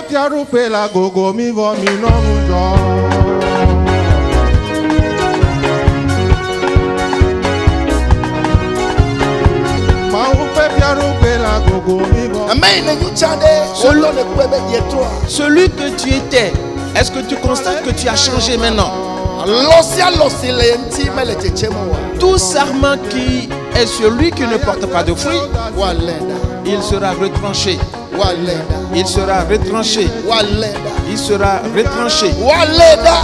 tiarupe la gogo mi vo mi no mujo. Ma upe tiarupe la gogo mi vo. Celui que tu étais, est-ce que tu constates que tu as changé maintenant? Tout serment qui est celui qui ne porte pas de fruits, il sera retranché. Il sera retranché. Il sera retranché.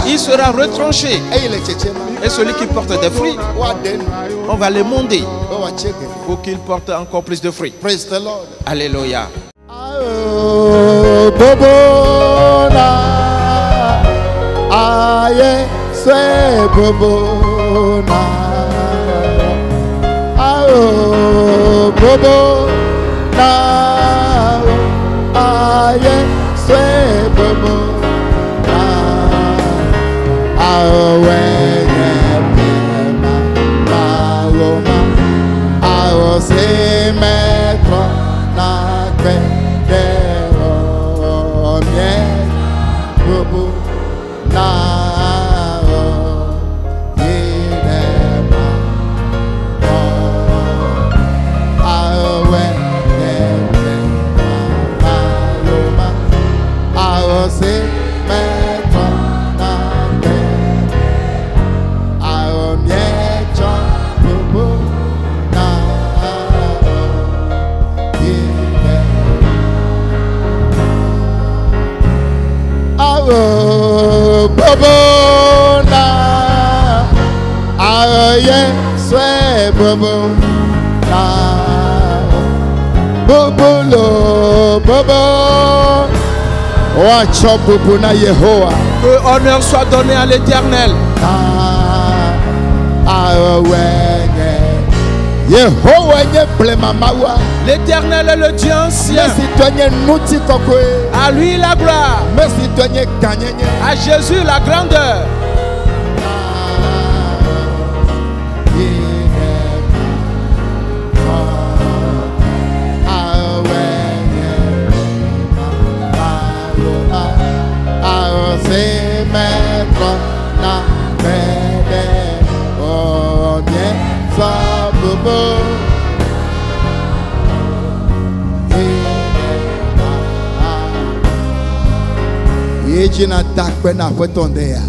Il sera retranché. Et celui qui porte des fruits, on va les monder pour qu'il porte encore plus de fruits. Praise the Lord. Alléluia. Que honneur soit donné à l'Éternel. L'Éternel est le Dieu ancien. À lui la gloire. À Jésus la grandeur.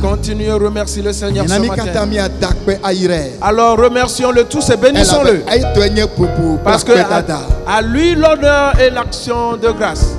Continuez à remercier le Seigneur ce matin. Alors remercions-le tous et bénissons-le. Parce que à lui l'honneur et l'action de grâce.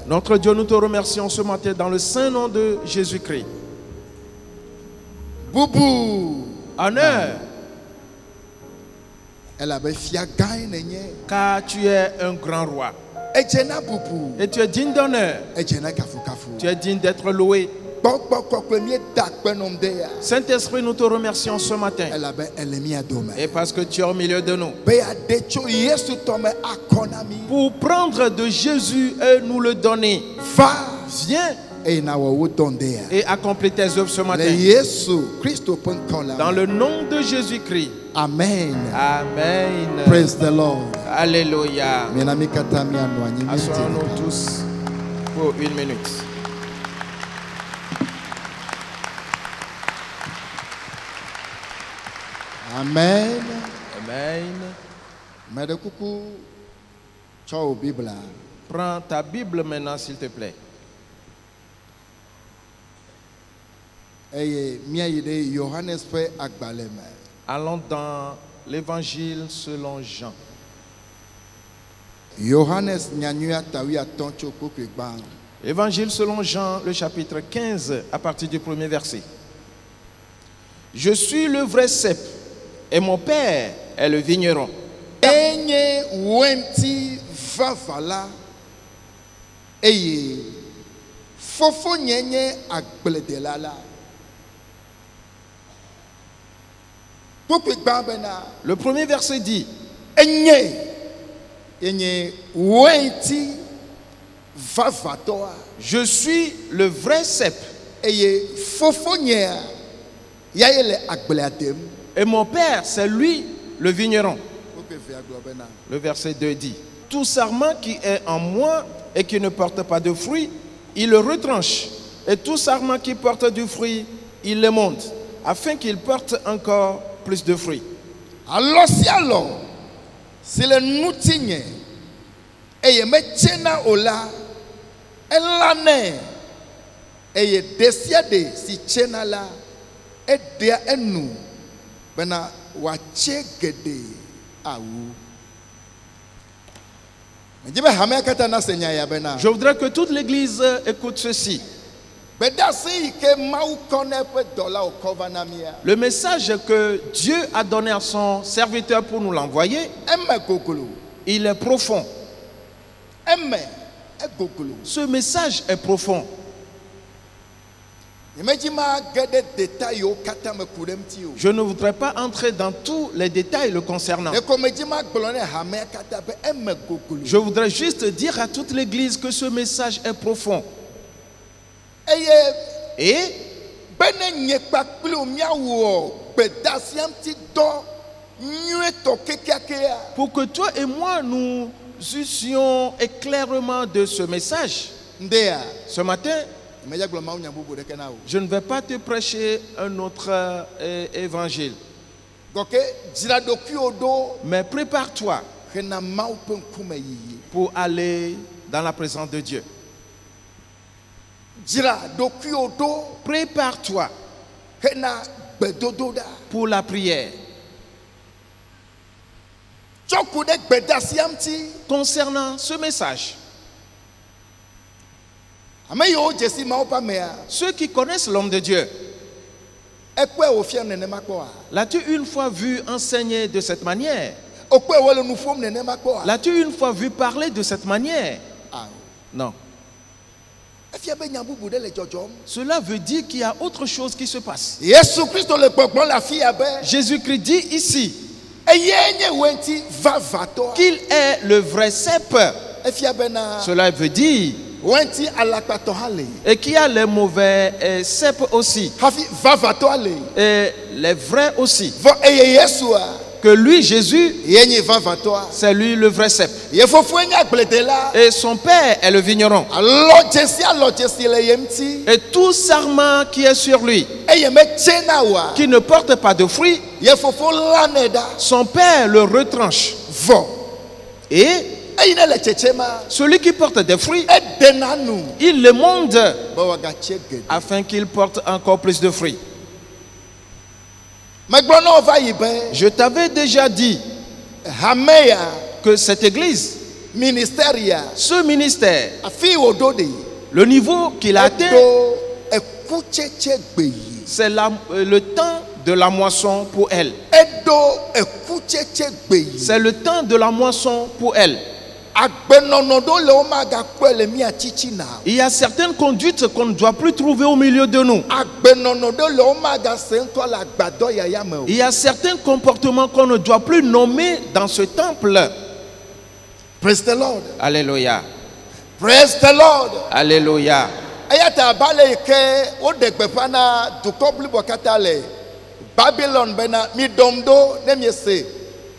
Notre Dieu, nous te remercions ce matin dans le saint nom de Jésus-Christ. Boubou. Honneur. Car tu es un grand roi. Et tu es digne d'honneur. Tu es digne d'être loué. Saint-Esprit, nous te remercions ce matin. Et parce que tu es au milieu de nous. Pour prendre de Jésus et nous le donner. Viens. Et accomplis tes œuvres ce matin. Dans le nom de Jésus-Christ. Amen. Amen. Praise the Lord. Alléluia. Assoyons-nous tous. pour 1 minute. Amen. Amen. Mede kuku tsɔ Bible. Prends ta Bible maintenant, s'il te plaît. Eye miayi ɖe Yohanes ƒe agbalẽ me. Allons dans l'évangile selon Jean. Yohanes nyanyui atawi atɔ̃ tso kpokpe gbã. Évangile selon Jean, le chapitre 15, à partir du premier verset. Je suis le vrai cep et mon père est le vigneron. Enye wenti vavala eye fofo nyenye agbledela la. Kpokpe gbã bena Le premier verset dit, enye wenti vavatoa je suis le vrai cep eye fofo nyea yaye le agbleadem. et mon père, c'est lui le vigneron. Kpokpe vea gblɔ bena Le verset 2 dit, tout sarment qui est en moi et qui ne porte pas de fruit, il le retranche. Et tout sarment qui porte du fruit, il le monte, afin qu'il porte encore plus de fruits. alɔ sia alɔ si le ŋuti nye eye metsena o la elanɛ eye ɖe sia ɖe si tsena la eɖea enu bena wòatse geɖe awu. Medzi be hamea katã nase nya ya bena Je voudrais que toute l'église écoute ceci. gbedeasi yi ke Mawu kɔ na eƒe dɔla wòkɔ va na mia Le message que Dieu a donné à son serviteur pour nous l'envoyer, eme goglo il est profond. eme egoglo. Ce message est profond. Nyemedzi ma ge ɖe deta yiwo katã me ku ɖe ŋuti o. Je ne voudrais pas entrer dans tous les détails le concernant. Ɖeko medzi ma gblɔ ne hamea katã be eme goglo. Je voudrais juste dire à toute l'église que ce message est profond. Eye Et bene nye kpakpli wo miawɔ gbedasia ŋuti dɔ nyuietɔ kekeakea. pour que toi et moi nous eussions éclairement de ce message, Ndea ce matin, medze gblɔ mawu nya bubu ɖeke na wo. je ne vais pas te prêcher un autre évangile. Gɔke dzra ɖokuiwo ɖo Mais prépare-toi hena Mawu ƒe ŋkume yiyi. pour aller dans la présence de Dieu. Dzra ɖokuiwo ɖo Prépare-toi hena gbedodoɖa. pour la prière. Tsɔ ku ɖe gbedasia ŋuti. Concernant ce message, Ame yiwo dze si Mawu ƒe amea ceux qui connaissent l'homme de Dieu, ekpɔe wòfia nenema kpɔa. l'as-tu une fois vu enseigner de cette manière? Okpɔe wòle nu ƒom nenema kpɔa. L'as-tu une fois vu parler de cette manière? Ah, Non. efia be nya bubu ɖe le dzɔdzɔm. Cela veut dire qu'il y a autre chose qui se passe. Yesu Kristo le gbɔgbɔm le afi ya be Jésus-Christ dit ici eye nye wenti vavatɔ. qu'il est le vrai cep. Efia bena Cela veut dire wenti alakpatɔ hã le. et qu'il y a les mauvais cèpes aussi Hafi vavatɔ le. et les vrais aussi. Vɔ eye Yesua Que lui, Jésus, ye nye vavatɔa. c'est lui le vrai cep. Ye fofoe nye agbledela. Et son père est le vigneron. Alɔ dzesi le ye ŋuti. Et tout sarment qui est sur lui, Eye metsena oa. qui ne porte pas de fruits, Ye fofo lanɛ ɖa. son père le retranche. Vɔ Et eyi ne le tsetsema. celui qui porte des fruits, Edena nu il le monte be wòagatse geɖe. afin qu'il porte encore plus de fruits. Megblɔ na wo va yi be Je t'avais déjà dit hame ya que cette église, ministère ya ce ministère, afi wòɖo ɖe le niveau qu'il a atteint, eɖo ekutsetse gbe yi. c'est le temps de la moisson pour elle. Eɖo ekutsetse gbe yi. C'est le temps de la moisson pour elle. Agbenɔnɔ ɖewo le wo magakpɔe le mía tsitsina. Il y a certaines conduites qu'on ne doit plus trouver au milieu de nous. Agbenɔnɔ ɖewo le wo magase ŋutɔ le agbadɔ yaya me o. Il y a certains comportements qu'on ne doit plus nommer dans ce temple. Praise the Lord. Alléluia. Praise the Lord. Alléluia. Eya ta abale yi ke woɖe gbeƒã na dukɔ blibo katã le Babylon bena mi dɔm ɖo ne miese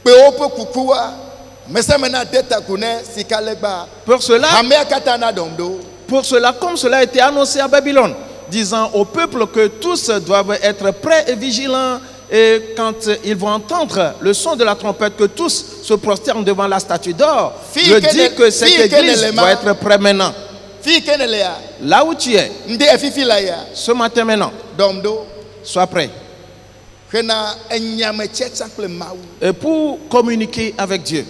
kpewo ƒe kukuwa. Mesemena de taku ne sikalegba. Pour cela, Hamea katã na dɔm ɖo. Pour cela, comme cela a été annoncé à Babylone, disant au peuple que tous doivent être prêts et vigilants, et quand ils vont entendre le son de la trompette, que tous se prosternent devant la statue d'or. Je dis que cette église doit être prête maintenant. Là où tu es, ce matin maintenant, sois prêt. Et pour communiquer avec Dieu.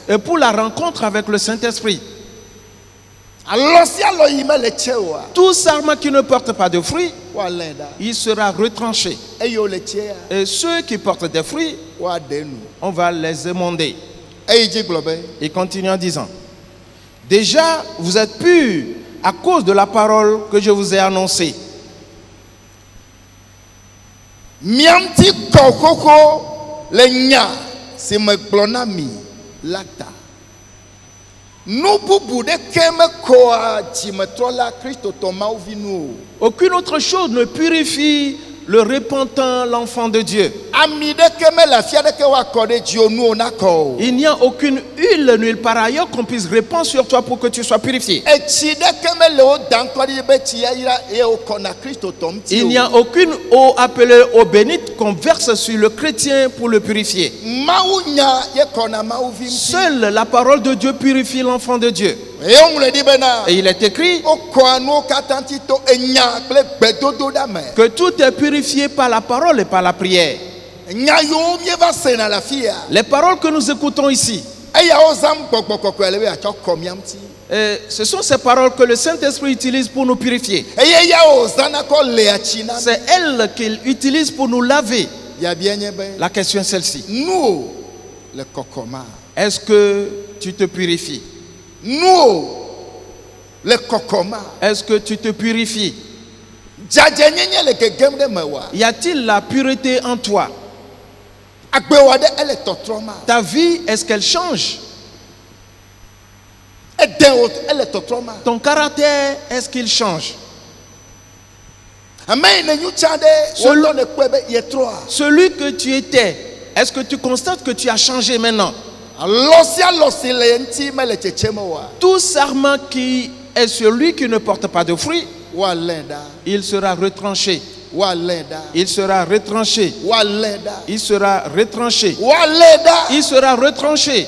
Et pour la rencontre avec le Saint-Esprit. Tout sarment qui ne porte pas de fruits, il sera retranché. Et ceux qui portent des fruits, on va les émonder. Il continue en disant: déjà vous êtes purs à cause de la parole que je vous ai annoncée. Miamti kokoko lenya si me glonami lata. Nous bubu de keme koa timetrola Christo toma uvinu. Aucune autre chose ne purifie le repentant, l'enfant de Dieu. Il n'y a aucune huile nulle part ailleurs qu'on puisse répandre sur toi pour que tu sois purifié. Il n'y a aucune eau appelée eau bénite qu'on verse sur le chrétien pour le purifier. Seule la parole de Dieu purifie l'enfant de Dieu. Et il est écrit que tout est purifié par la parole et par la prière. Les paroles que nous écoutons ici, ce sont ces paroles que le Saint-Esprit utilise pour nous purifier. C'est elles qu'il utilise pour nous laver. La question est celle-ci: est-ce que tu te purifies? Est-ce que tu te purifies? Y a-t-il la pureté en toi? Ta vie, est-ce qu'elle change? Ton caractère, est-ce qu'il change? Celui que tu étais, est-ce que tu constates que tu as changé maintenant? Tout sarment qui est celui qui ne porte pas de fruits, il sera retranché. Il sera retranché. Il sera retranché. Il sera retranché.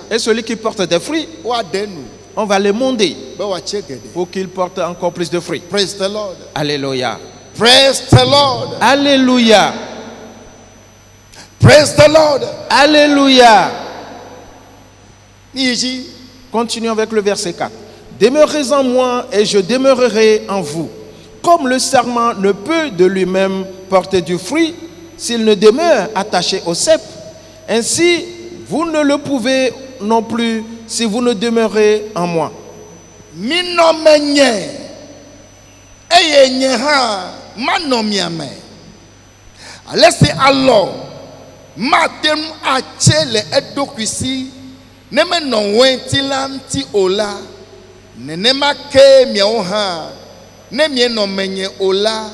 Et celui qui porte des fruits, on va l'émonder pour qu'il porte encore plus de fruits. Praise the Lord. Alléluia. Praise the Lord. Alléluia. Praise the Lord. Alléluia. Continuons avec le verset 4. Demeurez en moi et je demeurerai en vous. Comme le sarment ne peut de lui-même porter du fruit s'il ne demeure attaché au cep, ainsi vous ne le pouvez non plus si vous ne demeurez en moi. Nenema ke miaoha ne mie no menye ola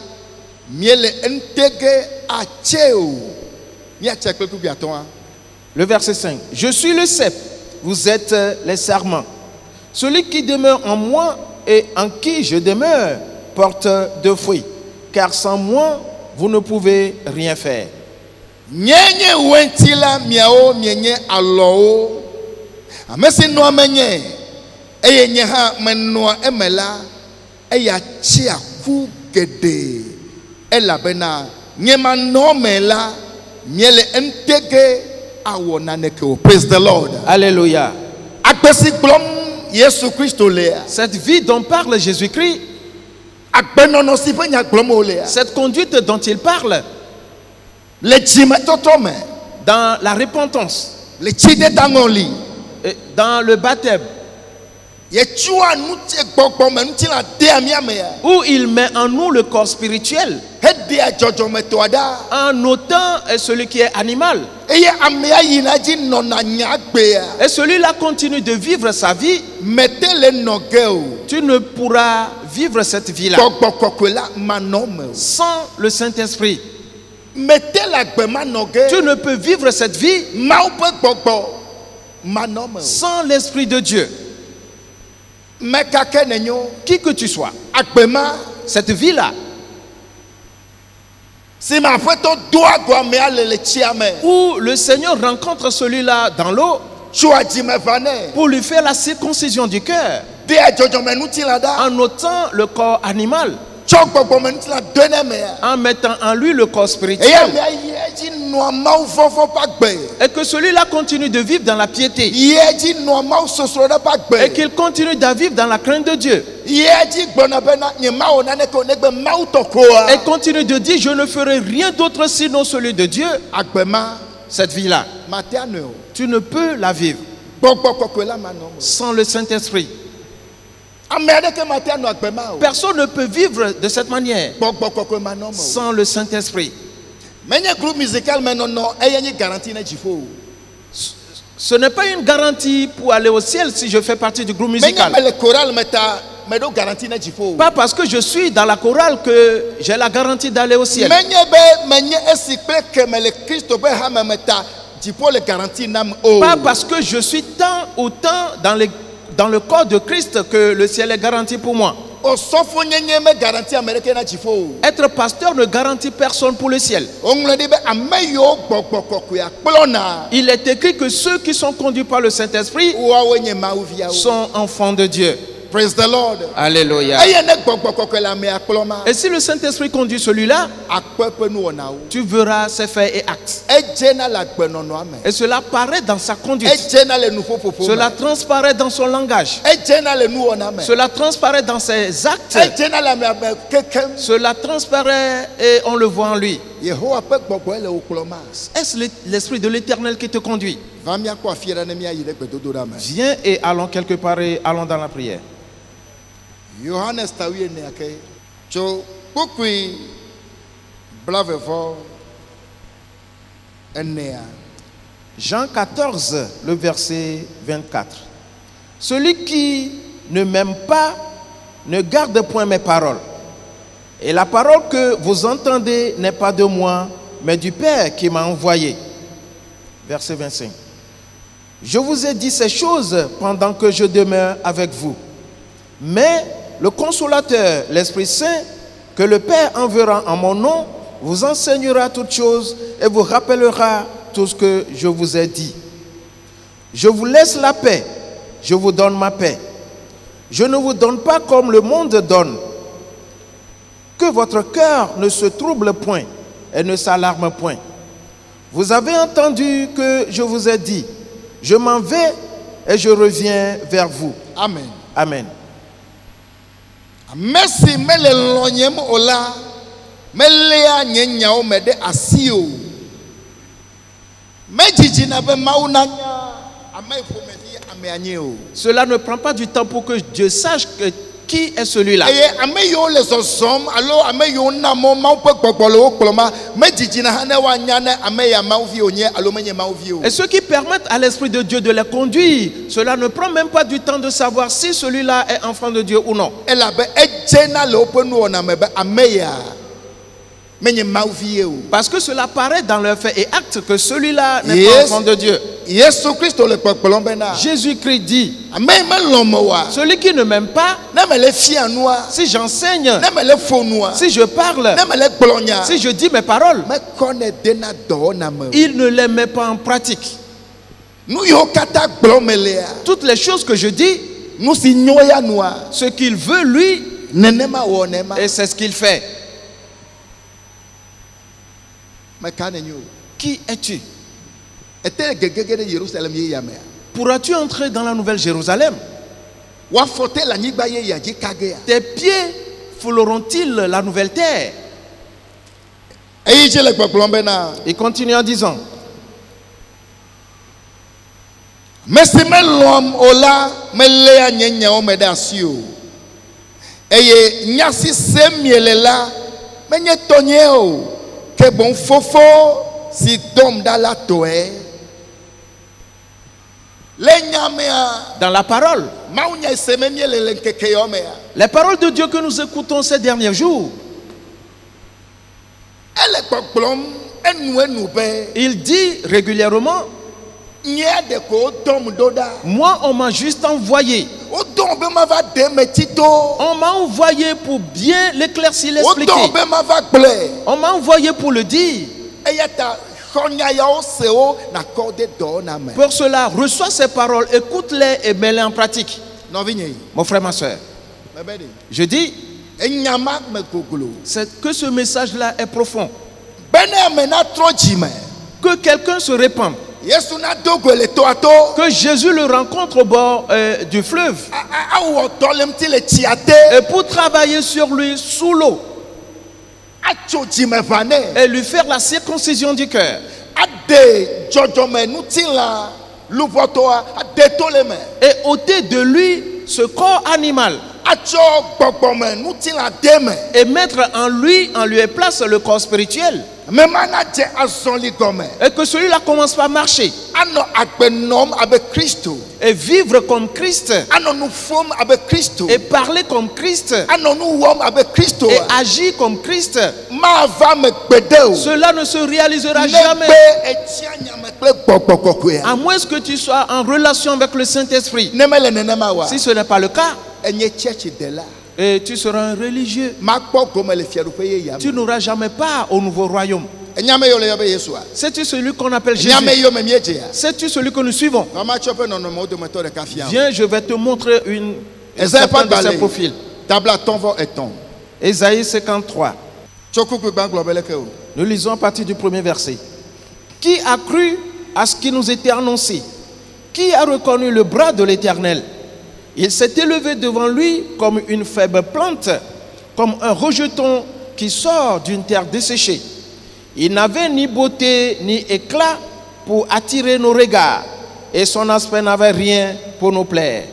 miele ntege acheo mia chekle ku biaton. Le verset 5. Je suis le cep, vous êtes les sarments. Celui qui demeure en moi et en qui je demeure porte de fruits, car sans moi vous ne pouvez rien faire. Nyenye wentila miao mienye alo amesi no amenye eye nyeha mennoa emela eya chia ku gede elabena nyema no mela miele entege awona neko. Praise the Lord. Alléluia. Akpesi glom Yesu Christo lea. Cette vie dont parle Jésus-Christ, akbenono sifanya glom lea. cette conduite dont il parle, le jime totome dans la repentance, le chide tangoli et dans le baptême, où il met en nous le corps spirituel, en notant celui qui est animal. Et celui-là continue de vivre sa vie. Tu ne pourras vivre cette vie-là sans le Saint-Esprit. Tu ne peux vivre cette vie manome sans l'Esprit de Dieu, mekake nenyo qui que tu sois, agbema cette vie-là, si ma feto doa go me alele chiame où le Seigneur rencontre celui-là dans l'eau chua jime vane pour lui faire la circoncision du cœur, de jojo menuti la da en ôtant le corps animal, chogbo menuti la dene me en mettant en lui le corps e ya spirituel, me yeji no mau fofo pagbe et que celui-là continue de vivre dans la piété, yeji no mau sosro da et pagbe qu'il continue de vivre dans la crainte de Dieu, yeji gbona bena nye mau na ne ko negbe mau tokoa et continue de dire: je ne ferai rien d'autre sinon celui de Dieu. agbema Cette vie-là, matiano tu ne peux la vivre gbogbo kokwe la manomo sans le Saint-Esprit. amede ke matiano agbema o Personne ne peut vivre de cette manière gbogbo kokwe manomo sans le Saint-Esprit. menye groupe musical menono eyenyi garantie na jifo Ce n'est pas une garantie pour aller au ciel si je fais partie du groupe menye musical. le choral meta medo garantie na jifo Pas parce que je suis dans la chorale que j'ai la garantie d'aller au ciel. menye be menye esikple ke me le Christ be ha me meta jifo le garantie nam o Pas parce que je suis tant ou tant dans le corps de Christ que le ciel est garanti pour moi. o sofo nyenye me garantie amerike na jifo Être pasteur ne garantit personne pour le ciel. o ngre di be ameyo gbogbo kokwe akplona Il est écrit que ceux qui sont conduits par le Saint-Esprit wa wenye mauvia o sont enfants de Dieu. praise the Lord Alléluia. eye ne gbogbo kokwe la me akploma Et si le Saint-Esprit conduit celui-là, akpepe nu ona o tu verras ses faits et actes. ejena la gbenono ame Et cela paraît dans sa conduite. ejena le nu fofofo Cela transparaît dans son langage. ejena le nu ona me Cela transparaît dans ses actes. ejena la me abe kekem Cela transparaît et on le voit en lui. Yehowa pe gbogbo ele okloma Est-ce l'Esprit de l'Éternel qui te conduit? va mia ko afiera ne mia yire gbedodo da me Viens et allons quelque part et allons dans la prière. Johannes tawie ne ake cho pokui blavefo enea Jean 14, le verset 24. Celui qui ne m'aime pas ne garde point mes paroles. Et la parole que vous entendez n'est pas de moi, mais du Père qui m'a envoyé. Verset 25. Je vous ai dit ces choses pendant que je demeure avec vous. Mais le Consolateur, l'Esprit Saint, que le Père enverra en mon nom, vous enseignera toutes choses et vous rappellera tout ce que je vous ai dit. Je vous laisse la paix, je vous donne ma paix. Je ne vous donne pas comme le monde donne. Que votre cœur ne se trouble point et ne s'alarme point. Vous avez entendu que je vous ai dit, je m'en vais et je reviens vers vous. amen Amen. Messi mele lonyem ola melea nyenya me de asio mejiji na be maunanya amaifo me di ameanye o Cela ne prend pas du temps pour que Dieu sache qui est celui-là. eye ameyo le sosom alo ameyo namo maupe gbogbolo okloma mejiji na hane wanya na ameya mauvi onye alo menye mauvi o Et ceux qui permettent à l'Esprit de Dieu de les conduire, cela ne prend même pas du temps de savoir si celui-là est enfant de Dieu ou non. ela be ejena le openu ona me be ameya menye mauvi o Parce que cela paraît dans leurs faits et actes que celui-là n'est Yes. pas enfant de Dieu. Yesu Christo le gbogbolo bena Jésus-Christ dit, ame me lomowa celui qui ne m'aime pas, na me le fia noa si j'enseigne, na me le fo noa si je parle, na me le gblonya si je dis mes paroles, me kone dena do na me il ne les met pas en pratique. nu yo kata gblomele Toutes les choses que je dis, nu si nyoya noa ce qu'il veut lui, nenema wo nema et c'est ce qu'il fait. me kane nyu Qui es-tu? ete gegege de Jerusalem ye yame Pourras-tu entrer dans la nouvelle Jérusalem? wa fote la nyigba ye ya ji kage Tes pieds fouleront-ils la nouvelle terre? eyi je le gbogbolo bena Il continue en disant, mesi me lom ola me le anyenya o me da asio eye nyasi semiele la menye tonye o ke bon fofo si dom da la toe le nyamea dans la parole, maunya sememiele le nkeke yomea les paroles de Dieu que nous écoutons ces derniers jours, ele gbogbom enu be il dit régulièrement Moi, on m'a juste envoyé. On m'a envoyé pour bien l'éclaircir, l'expliquer. On m'a envoyé pour le dire. Pour cela, reçois ces paroles, écoute-les et mets-les en pratique. Mon frère, ma soeur, je dis, c'est que ce message-là est profond. Que quelqu'un se répande. Que Jésus le rencontre au bord du fleuve. Et pour travailler sur lui sous l'eau. Et lui faire la circoncision du cœur. Et ôter de lui ce corps animal. Et mettre en lui place le corps spirituel. Et que celui-là commence par marcher. Et vivre comme Christ. Et parler comme Christ. Et agir comme Christ. Cela ne se réalisera jamais. À moins que tu sois en relation avec le Saint-Esprit. Si ce n'est pas le cas, et tu seras un religieux. Tu n'auras jamais part au nouveau royaume. C'est-tu celui qu'on appelle Jésus? C'est-tu celui que nous suivons? Viens, je vais te montrer certains de ses profils. Ésaïe 53. Nous lisons à partir du premier verset. Qui a cru à ce qui nous était annoncé? Qui a reconnu le bras de l'Éternel? Il s'est élevé devant lui comme une faible plante, comme un rejeton qui sort d'une terre desséchée. Il n'avait ni beauté ni éclat pour attirer nos regards, et son aspect n'avait rien pour nous plaire.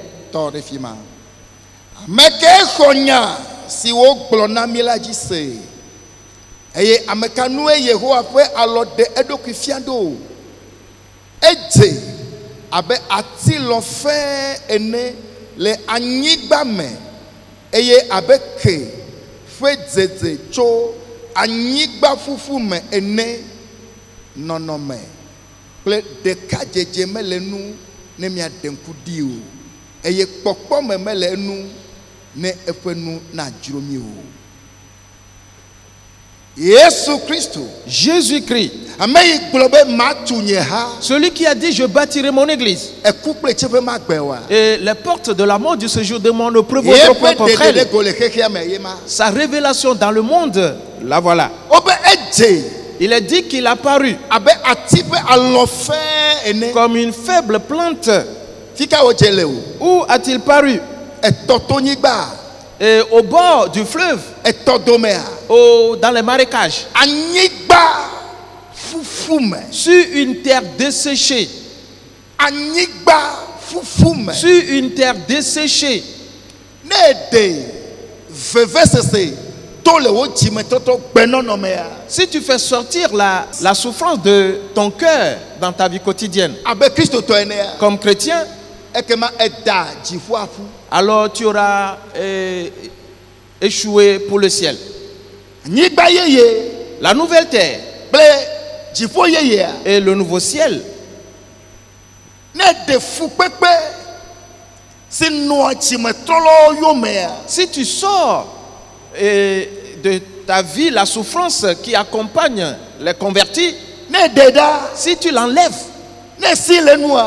Le anyigba me eye abeke fe dzedze tso anyigba fufu me ene nonome ple deka jeje me le nu ne mia denku di o eye kpokpo me le nu ne efenu na jromi o. Jésus-Christ, celui qui a dit je bâtirai mon église, et les portes de la mort de ce jour de mort ne prévaudront pas contre elle. Sa révélation dans le monde, la voilà. Il est dit qu'il a paru comme une faible plante. Où a-t-il paru? Et au bord du fleuve, dans les marécages, sur une terre desséchée, sur une terre desséchée. Si tu fais sortir la souffrance de ton cœur dans ta vie quotidienne, comme chrétien, alors tu auras échoué pour le ciel. La nouvelle terre et le nouveau ciel. Si tu sors de ta vie la souffrance qui accompagne les convertis, si tu l'enlèves,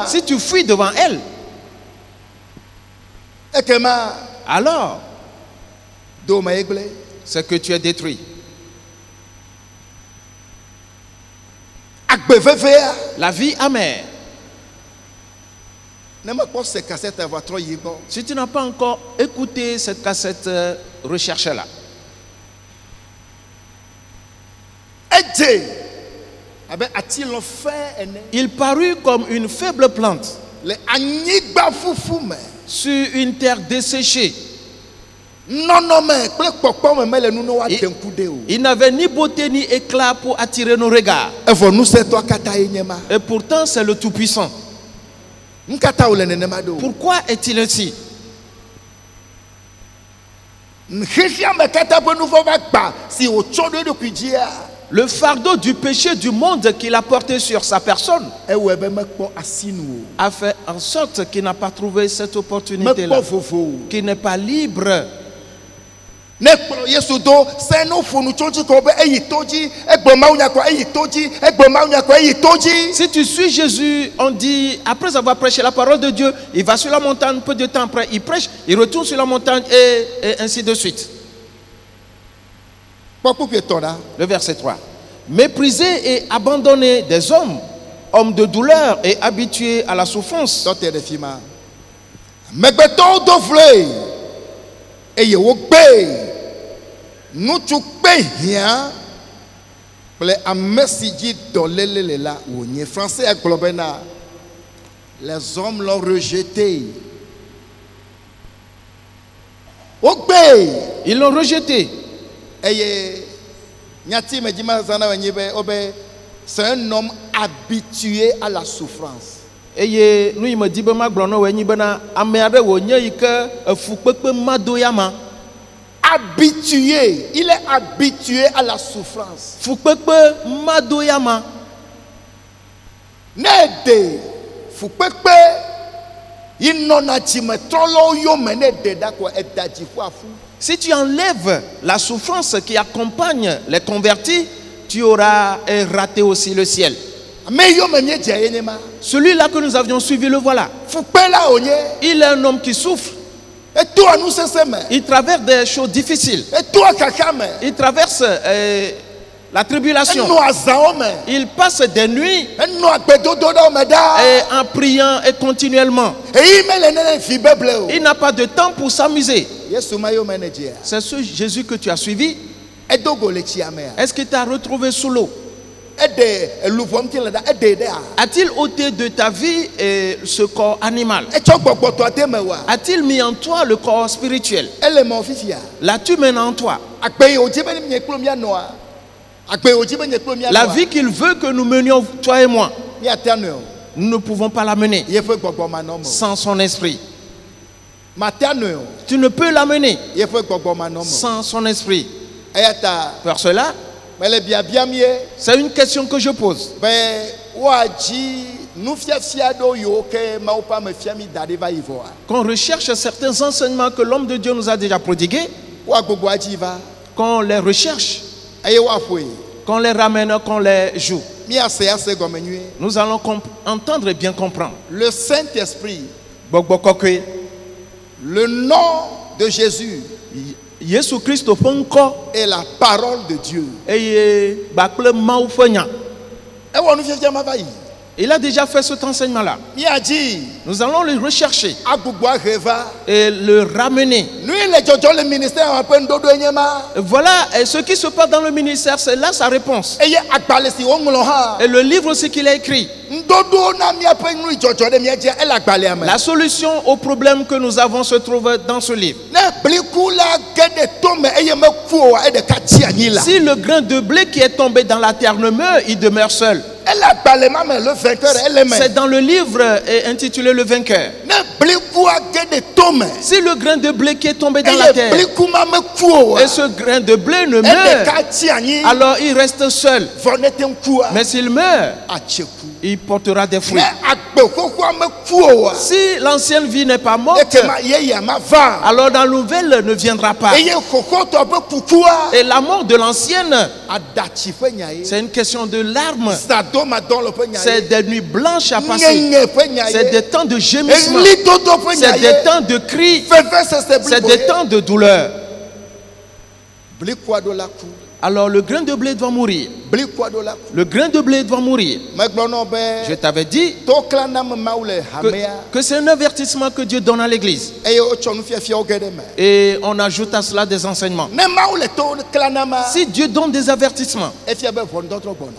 si tu fuis devant elle, alors c'est que tu es détruit. La vie amère. Si tu n'as pas encore écouté cette cassette, recherche-la. Il parut comme une faible plante sur une terre desséchée. Il n'avait ni beauté ni éclat pour attirer nos regards. Et pourtant c'est le Tout-Puissant. Pourquoi est-il ainsi? Le fardeau du péché du monde qu'il a porté sur sa personne ewɔ ebe mekpɔ asinu o. a fait en sorte qu'il n'a pas trouvé cette opportunité-là, Mekpɔ vovo o. qu'il n'est pas libre. Ne kplɔ Yesu do sɛ no fonu tso dzi kɔ be eyi to dzi egblɔ mawu nya kɔ eyi to dzi egblɔ mawu nya kɔ eyi to dzi. Si tu suis Jésus, on dit, après avoir prêché la parole de Dieu, il va sur la montagne, peu de temps après, il prêche, il retourne sur la montagne et ainsi de suite. Kpɔkpɔ tɔ la. Le verset 3. Méprisé et abandonné des hommes, hommes de douleur et habitués à la souffrance. Dɔtɛ ɖe fi ma. Megbetɔwo do vloe eye wogbe. Nutsu kpe hiã kple ame si dzi dɔléle le la wònye. Français agblɔ bena les hommes l'ont rejeté. Wogbe. Ils l'ont rejeté. Eye nyati me dzi ma zana wenye be obe c'est un homme habitué à la souffrance. Eye nu yi me di be ma gblɔ na wo enyi bena ame aɖe wònye yi ke efukpekpe mado ya ma. Habitué, il est habitué à la souffrance. Fukpekpe mado ya ma. Ne de fukpekpe inɔna dzimetrɔlawo yome ne de da ko eda dziƒo afu. Si tu enlèves la souffrance qui accompagne les convertis, tu auras raté aussi le ciel. Me yome nye dze ye nye ma. Celui-là que nous avions suivi, le voilà. Fukpe la onye. Il est un homme qui souffre. Eto anu sese me. Il traverse des choses difficiles. Eto kaka me. Il traverse la tribulation. Eno azãwo me. Il passe des nuits Eno agbedodo ɖewo me ɖa. et en priant et continuellement. Eyi me le nene fi beble o. Il n'a pas de temps pour s'amuser. Yesu ma yome ne dzia. C'est ce Jésus que tu as suivi. Edo go le tsia mea. Est-ce qu'il t'a retrouvé sous l'eau? Ede eluvom ti le da ede de a. A-t-il ôté de ta vie ce corps animal? Etsɔ gbɔgbɔtɔ ade me wa. A-t-il mis en toi le corps spirituel? Ele me ofifia. L'as-tu maintenant en toi? Agbe yi wodzi be nye kplo mia noa. Agbe yi wodzi be nye kplo mia noa. La vie qu'il veut que nous menions, toi et moi, Miate no. nous ne pouvons pas la mener Yeƒe gbɔgbɔ manɔme. sans son esprit. Mate no. Tu ne peux la mener Yeƒe gbɔgbɔ manɔme. sans son esprit. Eyata Pour cela, mele biabia mie c'est une question que je pose. be woadzi nufiafia ɖewo yiwo ke Mawu ƒe amefia mi da ɖi va yi vɔa. Qu'on recherche certains enseignements que l'homme de Dieu nous a déjà prodigués, Woagbogbo adzi va qu'on les recherche, eye woaƒoe. qu'on les ramène, qu'on les joue. Miase ase gɔme nyuie. Nous allons entendre et bien comprendre. Le Saint-Esprit, Gbɔgbɔ kɔkɔe, le nom de Jésus Yesu Kristo ƒe ŋkɔ est la parole de Dieu. eye kpakple Mawu ƒe nya. Ewɔ nufiafia ma va yi. Il a déjà fait cet enseignement-là. Miadzi Nous allons le rechercher agbogbo ahe va. et le ramener. Nu yi le dzɔdzɔ le ministère ƒe ŋuɖoɖoe nye ma. Voilà, et ce qui se passe dans le ministère, c'est là sa réponse. Eye agbalẽ si woŋlɔ hã. Et le livre aussi qu'il a écrit. Ŋuɖoɖowo na míaƒe nu dzɔdzɔ ɖe mía dzia ele agbalẽa me. La solution au problème que nous avons se trouve dans ce livre. Ne bliku la ge ɖe tome eye meku oa eɖeka tsi anyi la. Si le grain de blé qui est tombé dans la terre ne meurt, il demeure seul. Ele agbalẽ ma me le vainqueur ele me. C'est dans le livre intitulé Le Vainqueur. Ne blikua ge ɖe tome. Si le grain de blé qui est tombé dans la Eye terre bliku ma meku oa. et ce grain de blé ne meurt, Eɖeka tsi anyi. alors il reste seul. Vɔ ne te ŋu kua. Mais s'il meurt, Atse ku. il portera des Ne fruits. agbe xoxoa meku oa. Si l'ancienne vie n'est pas morte, Ekema yeyea ma va. alors la nouvelle ne viendra pas. Eye xoxotɔ ƒe kukua. Et la mort de l'ancienne, Adatsi ƒe nya ye. c'est une question de larmes. Sadomadɔlɔ ƒe nya C'est ye. des nuits blanches à passer. Nyenye ƒe nya C'est ye. des temps de gémissement. Elidodo ƒe nya C'est ye. des temps de cris. Vevesese C'est blibo des ye. temps de douleur. Blikua ɖo la ku. Alors le grain de blé doit mourir. Blikua ɖo la ku. Le grain de blé doit mourir. Megblɔ nɔ Je be t'avais dit to kla nam Mawu le hamea que c'est un avertissement que Dieu donne à l'église. eye wotsɔ nufiafiawo ge ɖe me. Et on ajoute à cela des enseignements. Ne Mawu le to kla nama. Si Dieu donne des avertissements, Efia be ʋɔnudɔdrɔ̃ gbɔna.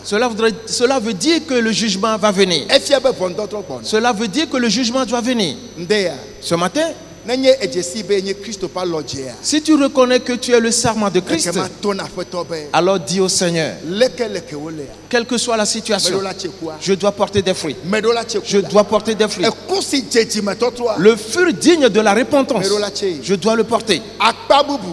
cela veut dire que le jugement va venir. Efia be ʋɔnudɔdrɔ̃ gbɔna. Cela veut dire que le jugement doit venir. Ndeya. Ce matin, Ne nye edzesi be nye Kristo ƒe alɔdzea. si tu reconnais que tu es le serment de Christ, Ekema to na Aƒetɔ be alors dis au Seigneur, leke wo lea. quelle que soit la situation, Meɖo la tse kua. je dois porter des fruits. Meɖo la tse Je kua. dois porter des fruits. Eku si dze dzimetɔtrɔa. Le feu digne de la repentance, Meɖo la tse. je dois le porter. Akpa bubu.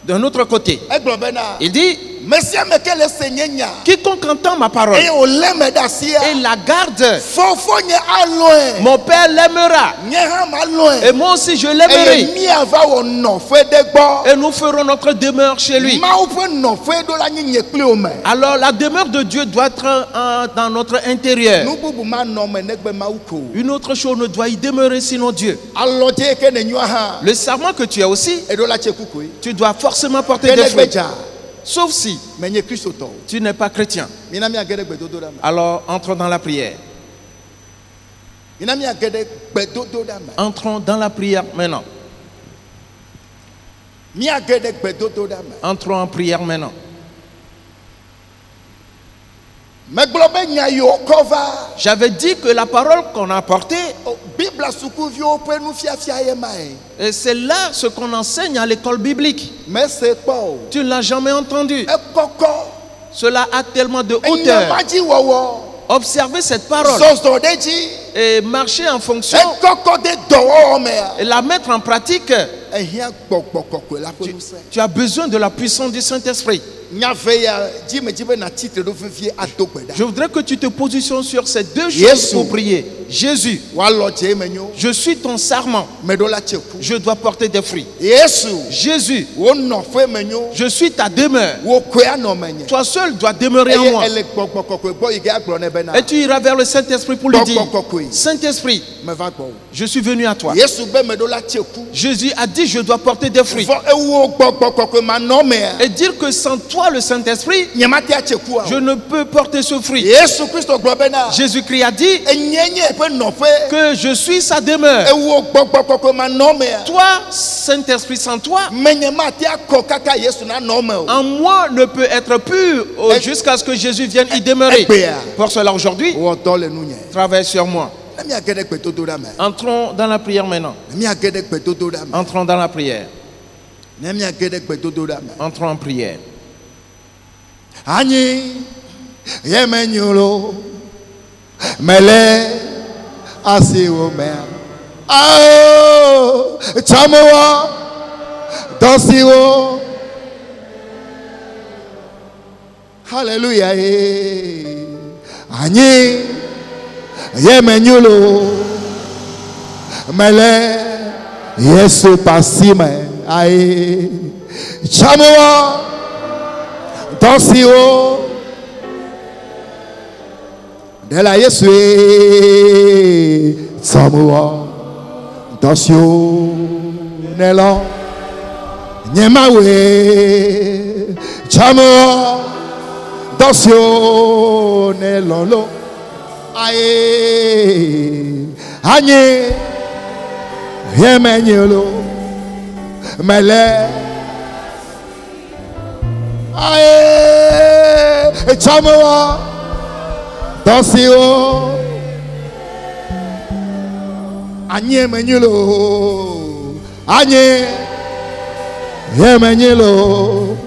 D'un autre côté, Egblɔ bena. il dit, Monsieur me quel est Seigneur. quiconque entend ma parole Et on l'aime d'assia. et la garde, Fofo nye aloin. mon Père l'aimera. Nye ham aloin. Et moi aussi je Et l'aimerai. mi ava wo no fwe de gbo. Et nous ferons notre demeure chez lui. Ma ou fwe no fwe do la nye nye kli o me. Alors la demeure de Dieu doit être dans notre intérieur. Nou bubu ma no me negbe ma uko. Une autre chose ne doit y demeurer sinon Dieu. Alodje ke ne nywa ha. Le serment que tu as aussi, E do la che kukui. tu dois forcément porter Ke des negbe fruits. ja. Sauf si Me nye Kristo to. tu n'es pas chrétien. Mina mi agede gbe dodo da me. Alors entrons dans la prière. Mina mi agede gbe dodo da me. Entrons dans la prière maintenant. Mi agede gbe dodo da me. Entrons en prière maintenant. Me globe nya yo kova. J'avais dit que la parole qu'on a apportée, Bible sukuvi o pe nu fiafia ye mai. et c'est là ce qu'on enseigne à l'école biblique. Mais c'est pas. Tu ne l'as jamais entendu. E koko. Cela a tellement de E hauteur. maji wowo. Observez cette parole Zozo deji. et marcher en fonction E koko de dowo me. et la mettre en pratique. E hia gbogbo la pe nu se. Tu as besoin de la puissance du Saint-Esprit. Nya ve ya jime jibe na titre do fefie adogbeda. Je voudrais que tu te positionnes sur ces deux choses Jésus. pour prier. Jésus, Wa lo je menyo. je suis ton serment. Me do la cheku. Je dois porter des fruits. Yesu. Jésus, Wo no fe menyo. je suis ta demeure. Wo kwea no menye. Toi seul dois demeurer en moi. Ele gbogbo bo ige agro ne bena. Et tu iras vers le Saint-Esprit pour lui dire, Gbogbo. Saint-Esprit, Me va gbo. je suis venu à toi. Yesu be me do la cheku. Jésus a dit, je dois porter des fruits. Fo ewo gbogbo ma no me. Et dire que sans toi, le Saint-Esprit, Nyamati a cheku. je ne peux porter ce fruit. Yesu Kristo globena. Jésus-Christ a dit Enyenye pe no fe. que je suis sa demeure. Ewo gbogbo ma no me. Toi, Saint-Esprit, sans toi, Menyamati akọ kaka Yesu na no me. en moi ne peut être pur jusqu'à ce que Jésus vienne y demeurer. Pour cela, aujourd'hui, Wo to le nu nye. travaille sur moi. Na mi agede gbe dodo da me. Entrons dans la prière maintenant. Na mi agede gbe dodo da me. Entrons dans la prière. Na mi agede gbe dodo da me. Entrons en prière. Anyi yemenyulo mele asiwo me. Ah, chamowa dosiwo. Hallelujah. Anyi yemenyulo mele Yesu pasime. Ai chamowa dosiwo. De la Yesu samoa dosio nelo nyemawe chamoa dosio nelolo aye anye yemenyelo mele aye chamoa dosio anye menyelo anye yemenyelo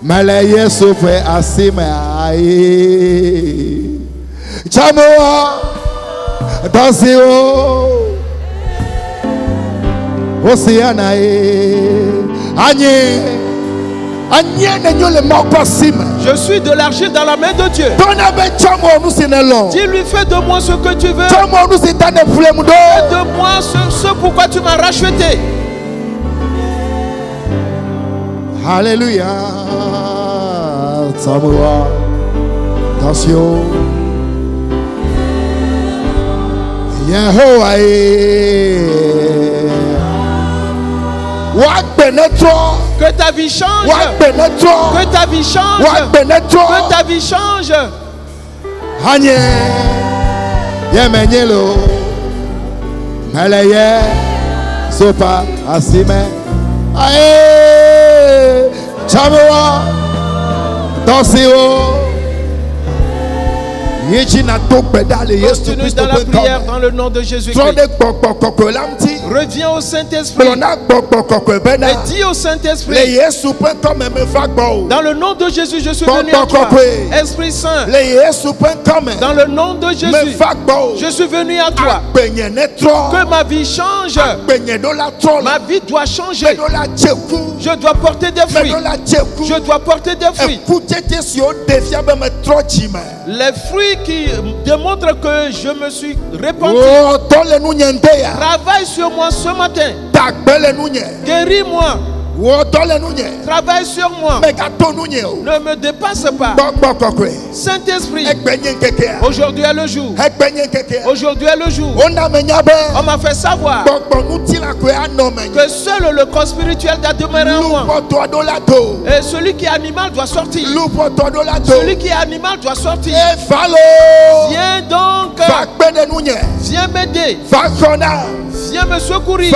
mele Yesu fe asime ai chamoa dosio osiana anye je suis de l'argile dans la main de Dieu. Dis-lui, fais de moi ce que tu veux. Fais de moi ce pourquoi tu m'as racheté. Alléluia. Samoa. Attention. Yehovah. Que ta vie change. Que ta vie change. Que ta vie change. Hanye yemenyelo meleye sopa asime ae chamoa dosiwo Continue dans la prière dans le nom de Jésus-Christ. Reviens au Saint-Esprit et dis au Saint-Esprit, dans le nom de Jésus, je suis venu à toi. Esprit Saint, dans le nom de Jésus, je suis venu à toi. Que ma vie change. Ma vie doit changer. Je dois porter des fruits. Je dois porter des fruits. Les fruits qui démontrent que je me suis repenti. Travaille sur moi ce matin. Guéris-moi. Travaille sur moi. Ne me dépasse pas. Saint-Esprit, aujourd'hui est le jour. Aujourd'hui est le jour. On m'a fait savoir que seul le corps spirituel doit demeurer en moi. Et celui qui est animal doit sortir. Celui qui est animal doit sortir. Viens donc. Viens m'aider. Viens me secourir.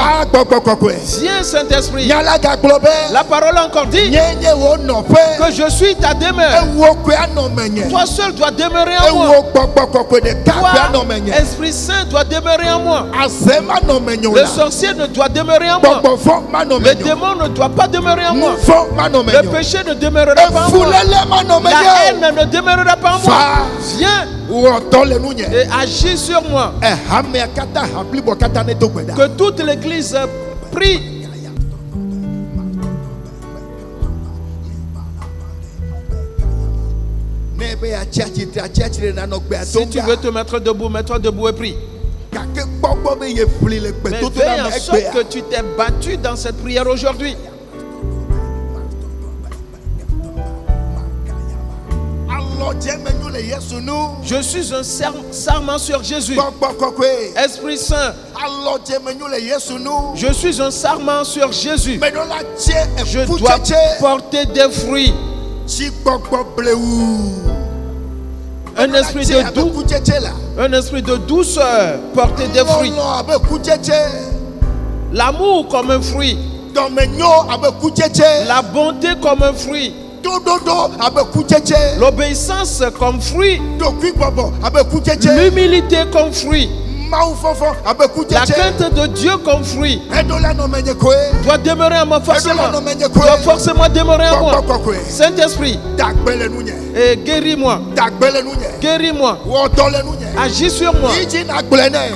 Viens, Saint-Esprit. La parole encore dit que je suis ta demeure. Toi seul dois demeurer en moi. Toi, Esprit Saint, doit demeurer en moi. Le sorcier ne doit demeurer en moi. Le démon ne doit pas demeurer en moi. Le péché ne demeurera pas en moi. La haine ne demeurera pas en moi. Viens et agis sur moi. Que toute l'église prie. Si tu veux te mettre debout, mets-toi debout et prie. Mais fais en sorte que tu t'es battu dans cette prière aujourd'hui. Je suis un serment sur Jésus. Esprit Saint, je suis un serment sur Jésus. Je dois porter des fruits. Un esprit de douceur, porter des fruits. L'amour comme un fruit. La bonté comme un fruit. L'obéissance comme fruit. L'humilité comme fruit. La crainte de Dieu comme fruit doit demeurer en moi forcément. Doit forcément demeurer en moi. Saint-Esprit, guéris-moi. Guéris-moi. Agis sur moi.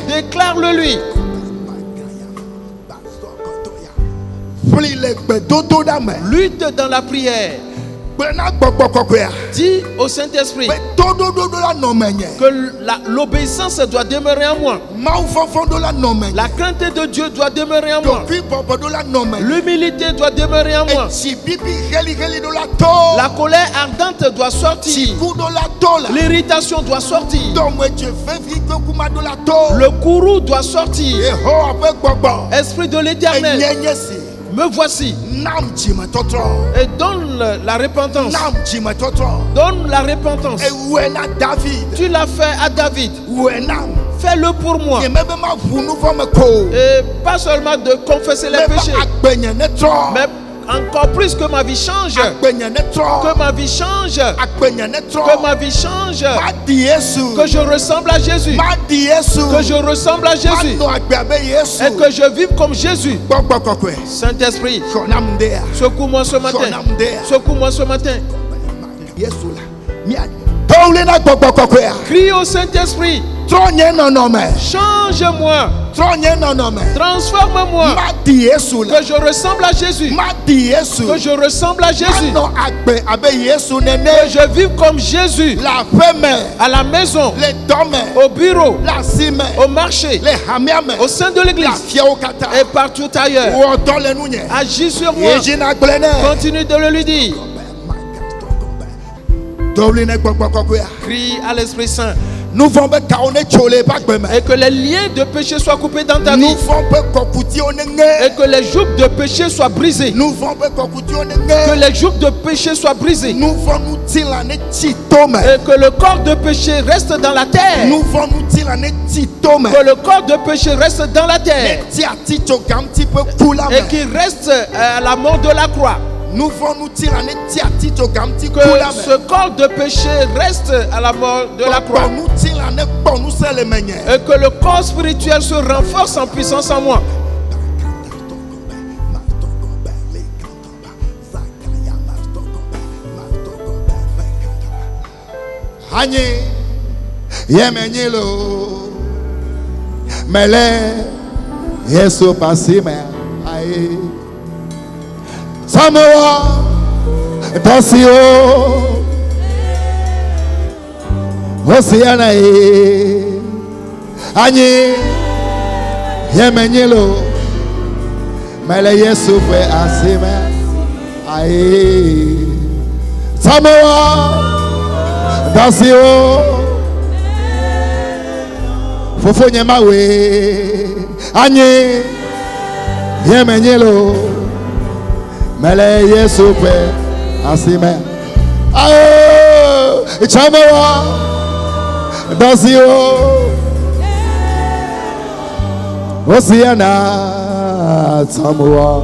Déclare-le lui. Lutte dans la prière. Dis au Saint-Esprit que l'obéissance doit demeurer en moi. La crainte de Dieu doit demeurer en moi. L'humilité doit demeurer en moi. La colère ardente doit sortir. L'irritation doit sortir. Le courroux doit sortir. Esprit de l'Éternel, me voici. Et donne la repentance. Donne la repentance. Tu l'as fait à David. Fais-le pour moi. Et pas seulement de confesser les péchés, mais encore plus que ma vie change. Que ma vie change. Que ma vie change. Que je ressemble à Jésus. Que je ressemble à Jésus. Et que je vive comme Jésus. Saint-Esprit, secoue-moi ce matin. Secoue-moi ce matin. Crie au Saint-Esprit. Change-moi. Transforme-moi. Que je ressemble à Jésus. Que je ressemble à Jésus. Que je vive comme Jésus. À la maison. Au bureau. Au marché. Au sein de l'église. Et partout ailleurs. Agis sur moi. Continue de le lui dire. Crie à l'Esprit Saint. Et que les liens de péché soient coupés dans ta vie. Et que les jougs de péché soient brisés. Que les jougs de péché soient brisés. Et que le corps de péché reste dans la terre. Que le corps de péché reste dans la terre. Et qu'il reste à la mort de la croix. Que ce corps de péché reste à la mort de la croix. Et que le corps spirituel se renforce en puissance en moi. Mele Yesu pasime ai Samoa Tasio Hosiana Anyi Yemenyelo Mele Yesu fe asime ai Samoa Tasio Fofo nyema we Anyi Yemenyelo Mele Yesu pe Asime Ayo Chamawa Dasio Osiana Chamawa.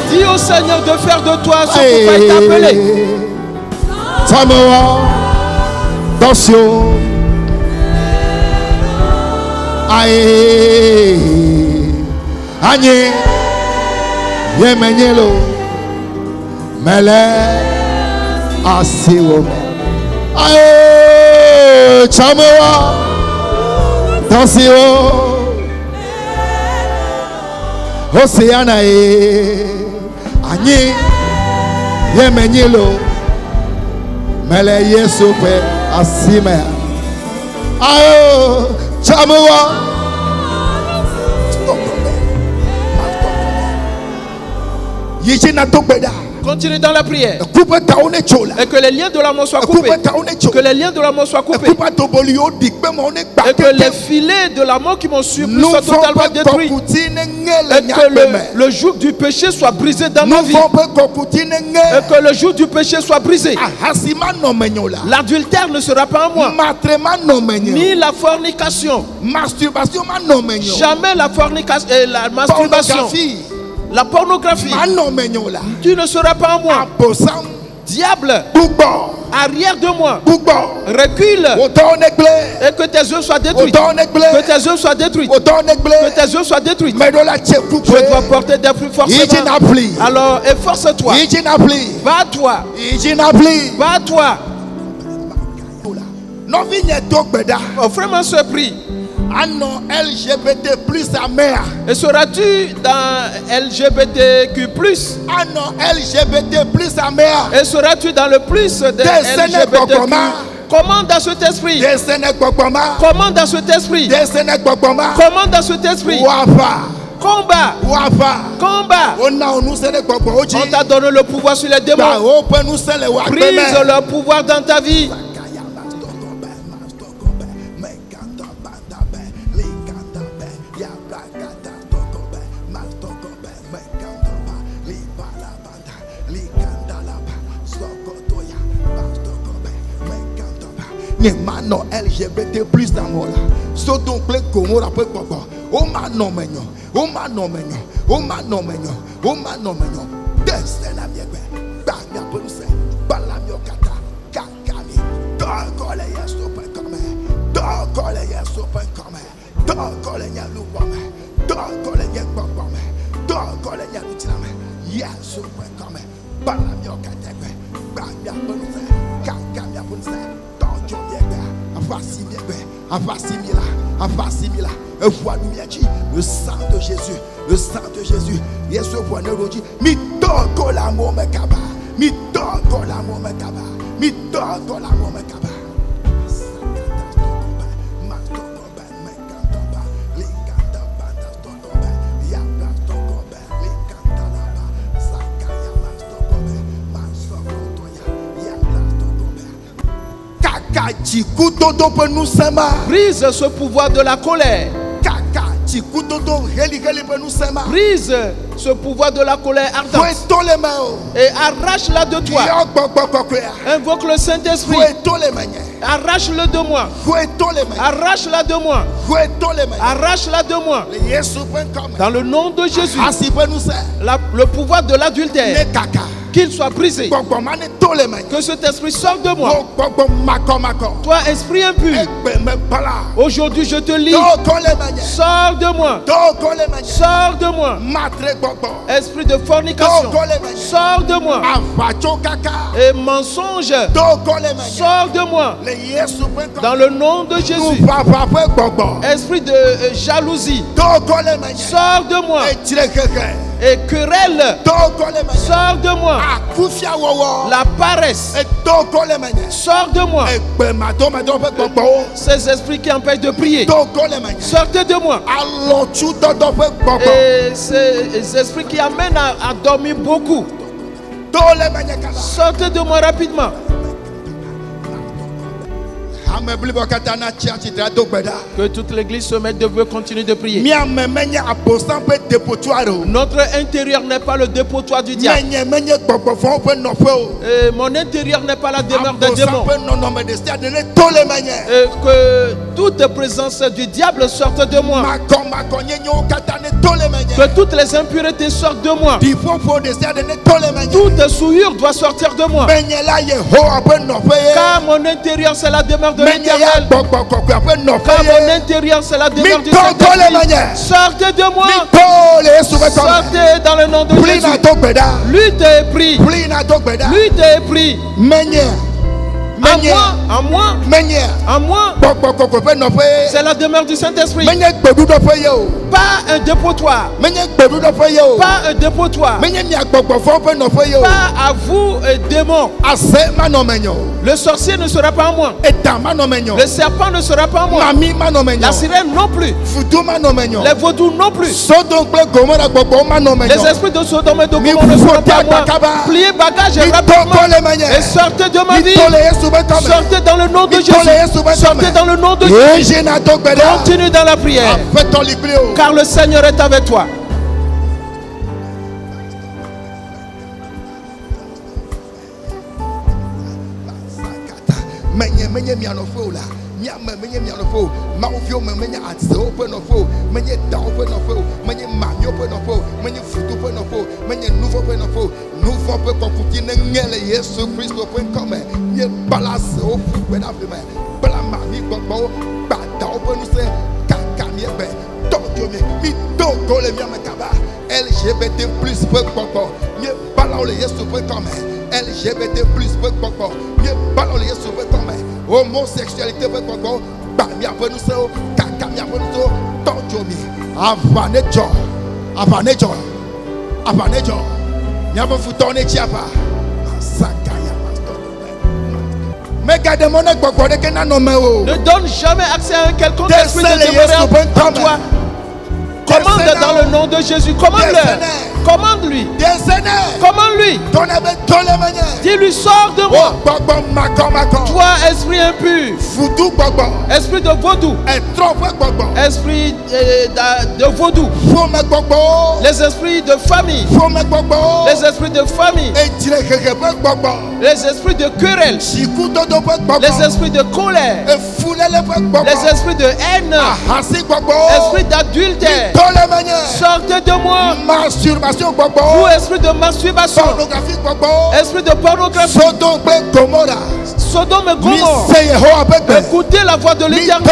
Dis au Seigneur de faire de toi ce pourquoi il t'a appelé. Chamawa Dasio Aye Anye Yemenyelo Mele Asiwo Aye Chamawa Dasio Osiana Anye Yemenyelo Mele Yesu pe Asime Ayo Chamawa. Continue dans la prière. Et que les liens de l'amour soient coupés. Que les liens de l'amour soient coupés. Et que les filets de l'amour qui m'ont surpris soient totalement détruits. Et que le joug du péché soit brisé dans ma vie. Et que le joug du péché soit brisé. L'adultère ne sera pas en moi. Ni la fornication. Jamais la fornication et la masturbation. La pornographie. Tu ne seras pas en moi. Diable, arrière de moi. Recule. Et que tes œuvres soient détruites. Que tes œuvres soient détruites. Que tes œuvres soient détruites. Je dois porter des fruits forcément. Alors efforce-toi. Bats-toi. Bats-toi. Oh, vraiment ce prix. LGBT plus sa mère. Et seras-tu dans LGBTQ+? LGBT plus sa mère. Et seras-tu dans le plus de LGBTQ? Comment dans cet esprit? Comment dans cet esprit? Comment dans cet esprit? Combat. Combat. On t'a donné le pouvoir sur les démons. Brise leur pouvoir dans ta vie. Mano LGBT plus d'amour là. So donc le Congo après quoi. Oh mano menyo. Oh mano menyo. Oh mano menyo. Oh mano menyo. Descend à bien. Banga pour nous c'est. Balamio kata. Kakami. Dogole yeso pe comme. Dogole yeso pe comme. Dogole nya luwame. Dogole nya kwame. Dogole nya lutilame. Yeso pe comme. Balamio kata. Banga pour nous c'est. Kakami pour nous c'est. Le sang de Jésus, le sang de Jésus. Yes, pour nous mi toco l'amour me kaba, mi toco l'amour me kaba, mi toco l'amour me kaba. Brise ce pouvoir de la colère. Brise ce pouvoir de la colère ardente et arrache-la de toi. Invoque le Saint-Esprit. Arrache-le de moi. Arrache-la de moi. Arrache-la de moi. Dans le nom de Jésus. Le pouvoir de l'adultère, qu'il soit brisé. Que cet esprit sorte de moi. Toi, esprit impur, aujourd'hui je te lis. Sors de moi. Sors de moi. Esprit de fornication, sors de moi. Et mensonge, sors de moi. Dans le nom de Jésus. Esprit de jalousie, sors de moi. Et querelle, sors de moi. La paresse, sors de moi. Ces esprits qui empêchent de prier, sortez de moi. Et ces esprits qui amènent à dormir beaucoup, sortez de moi rapidement. Que toute l'église se mette debout et continue de prier. Notre intérieur n'est pas le dépotoir du diable. Et mon intérieur n'est pas la demeure des démons. Et que toute présence du diable sorte de moi. Que toutes les impuretés sortent de moi. Toute souillure doit sortir de moi. Car mon intérieur c'est la demeure de l'Éternel. Car mon intérieur c'est la demeure du Saint-Esprit. Sortez de moi. Sortez dans le nom de Jésus. Lutte et prie. Lutte et prie. En moi, c'est la demeure du Saint-Esprit. Pas un dépotoir. Pas un dépotoir. Pas à vous, démons. Le sorcier ne sera pas en moi. Le serpent ne sera pas en moi. La sirène non plus. Les vaudous non plus. Les esprits de Sodome et de Gomorrhe ne seront pas en moi. Pliez bagage et rapidement. Et sortez de ma vie. Sortez dans le nom de Jésus. Sortez dans le nom de Jésus. Continue dans la prière. Car le Seigneur est avec toi. LGBT plus LGBT plus homosexualité ne donne jamais accès à un quelconque esprit de demeurer en toi. Commande dans le nom de Jésus. Commande-le. Commande-lui. Commande-lui. Dis-lui, sors de moi. Toi, esprit impur. Esprit de vaudou. Esprit de vaudou. Les esprits de famille. Les esprits de famille. Les esprits de querelle. Les esprits de colère. Les esprits de haine. Esprit d'adultère. Sortez de moi. Vous, esprit de masturbation. Esprit de pornographie. Sodome et Gomorrhe. Écoutez la voix de l'Éternel.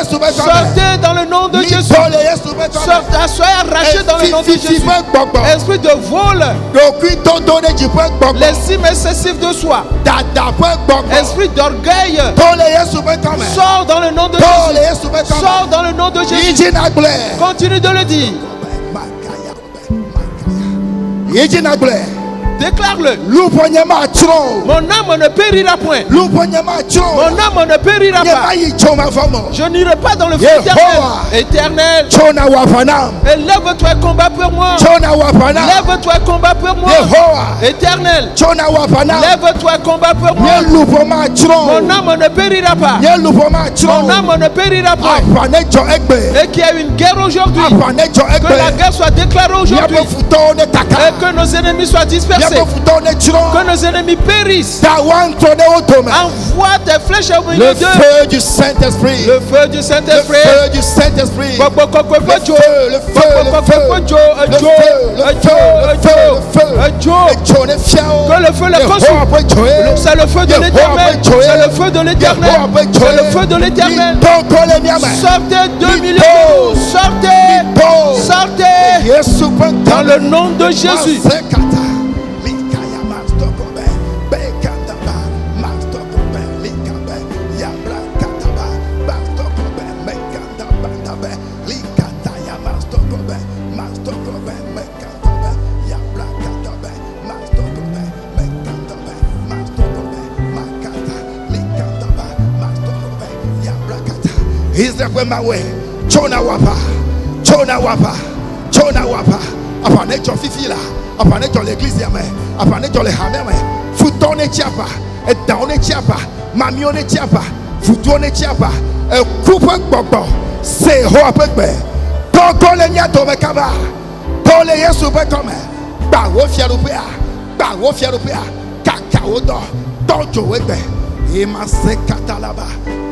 Sortez dans le nom de Jésus. Sortez, soyez arrachés dans le nom de Jésus. Esprit de vol. L'estime excessive de soi. Esprit d'orgueil. Sors dans le nom de Jésus. Sors dans le nom de Jésus. Continue de le dire. Déclare-le. Luponyama tro. Mon âme ne périra point. Luponyama tro. Mon âme ne périra pas. Je n'irai pas dans le feu éternel. Chona wafanam. Lève-toi et combat pour moi. Chona wafanam. Lève-toi et combat pour moi. Éternel. Chona wafanam. Lève-toi et combat pour moi. Mon âme ne périra pas. Mon âme ne périra pas. Et qu'il y a une guerre aujourd'hui. Que la guerre soit déclarée aujourd'hui. Et que nos ennemis soient dispersés. Que nos ennemis périssent. Envoie tes flèches au milieu d'eux. Le feu du Saint-Esprit. Le feu du Saint-Esprit. Le feu du Saint-Esprit. Le feu, le feu, le feu. Que le feu le consume. C'est le feu de l'éternel. C'est le feu de l'éternel. C'est le feu de l'éternel. Sortez 2 millions. Sortez. Sortez. Dans le nom de Jésus. Chona wapa. Apane cho fifila. Apane cho l'église yame. Apane cho le hameme. Futone chiapa. Et daone chiapa. Mamione chiapa. Futone chiapa. E coupe gbogbo. Se ho apegbe. Toko le nyato me kaba. Tole yesu be kome. Ba wo fiarupea. Ba wo fiarupea. Kaka odo. Tojo wegbe. Ima se katalaba.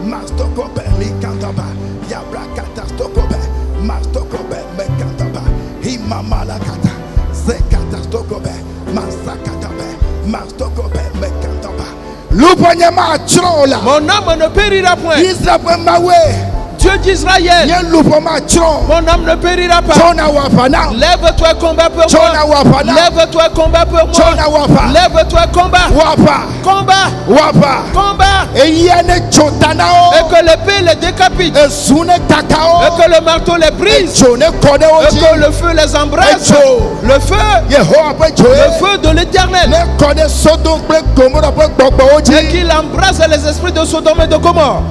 Mastoko beli kantaba. Yabra katastokobe. Mastokobe me kantaba. Imama la kata. Se katastokobe. Masakatabe. Mastokobe me kantaba. Luponyama trola. Mon âme ne périra point. Israel mawe. Dieu d'Israël. Mon âme ne périra pas. Lève-toi et combat pour moi. Lève-toi et combat pour moi. Lève-toi et combat. Combat. Et que l'épée les décapite. Et que le marteau les brise. Et que le feu les embrasse. Le feu de l'éternel. Et qu'il embrasse les esprits de Sodome et de Gomorrhe.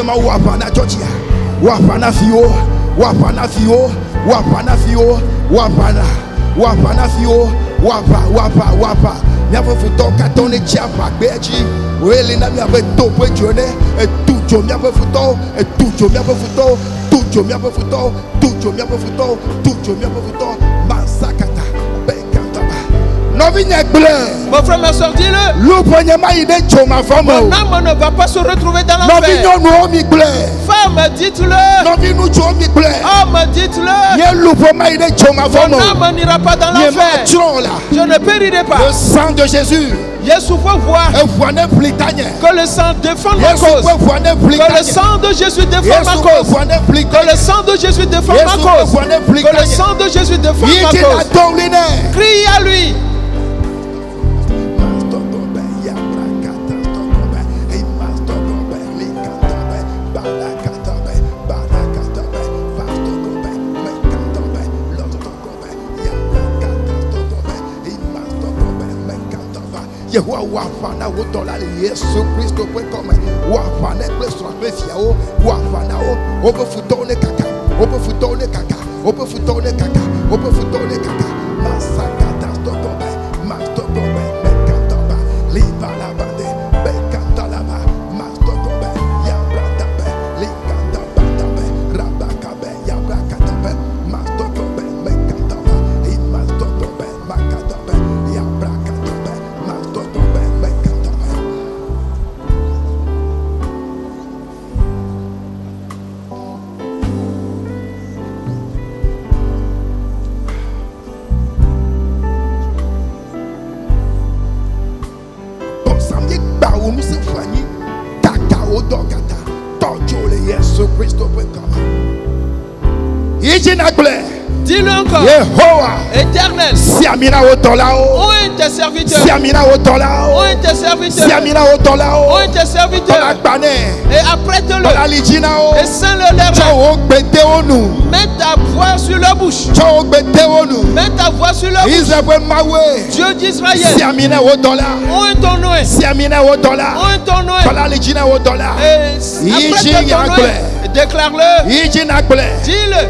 Wapana Georgia, wapana fio, wapana fio, wapana fio, wapana fio, wapa. Miapo futo katone chiapa beji, wele na miapo topo jone, tujo miapo futo, tujo miapo futo, tujo miapo futo, tujo miapo futo, tujo miapo futo, masakata, bekantaba. Mon frère, ma soeur, dis-le. Mon âme ne va pas se retrouver dans l'enfer. Femme, dites-le. Homme, dites-le. Mon âme n'ira pas dans l'enfer. Je ne périrai pas. Le sang de Jésus. Jésus peut voir que le sang défend ma cause. Que le sang de Jésus défend ma cause. Que le sang de Jésus défend ma cause. Que le sang de Jésus défend ma cause. Crie à lui. Yehowa wafana wotola Yesu Kristo pe come wafana Kristo pe fiao wafana o obe futone kaka masakata stokobe mastokobe mekantaba liba labade bekantalaba mastokobe yabratabe likantaba rabakabe yabrakabe mastokobe mekantaba imastokobe makatabe yabrakabe. Dogata. Tojole Yesu Christo Pekama. Ijinagle. Dis-le encore. Yehowa. Éternel. Siamina Otolao. Où est tes serviteurs? Siamina Otolao. Où est tes serviteurs? Siamina Otolao. Où est tes serviteurs? Et apprête-le. Et scelle-le des mains. Mets ta voix sur leur bouche. Mets ta voix sur leur bouche. Dieu d'Israël. Où est ton nom? Où est ton nom? Et apprête ton nom. Déclare-le. Dis-le.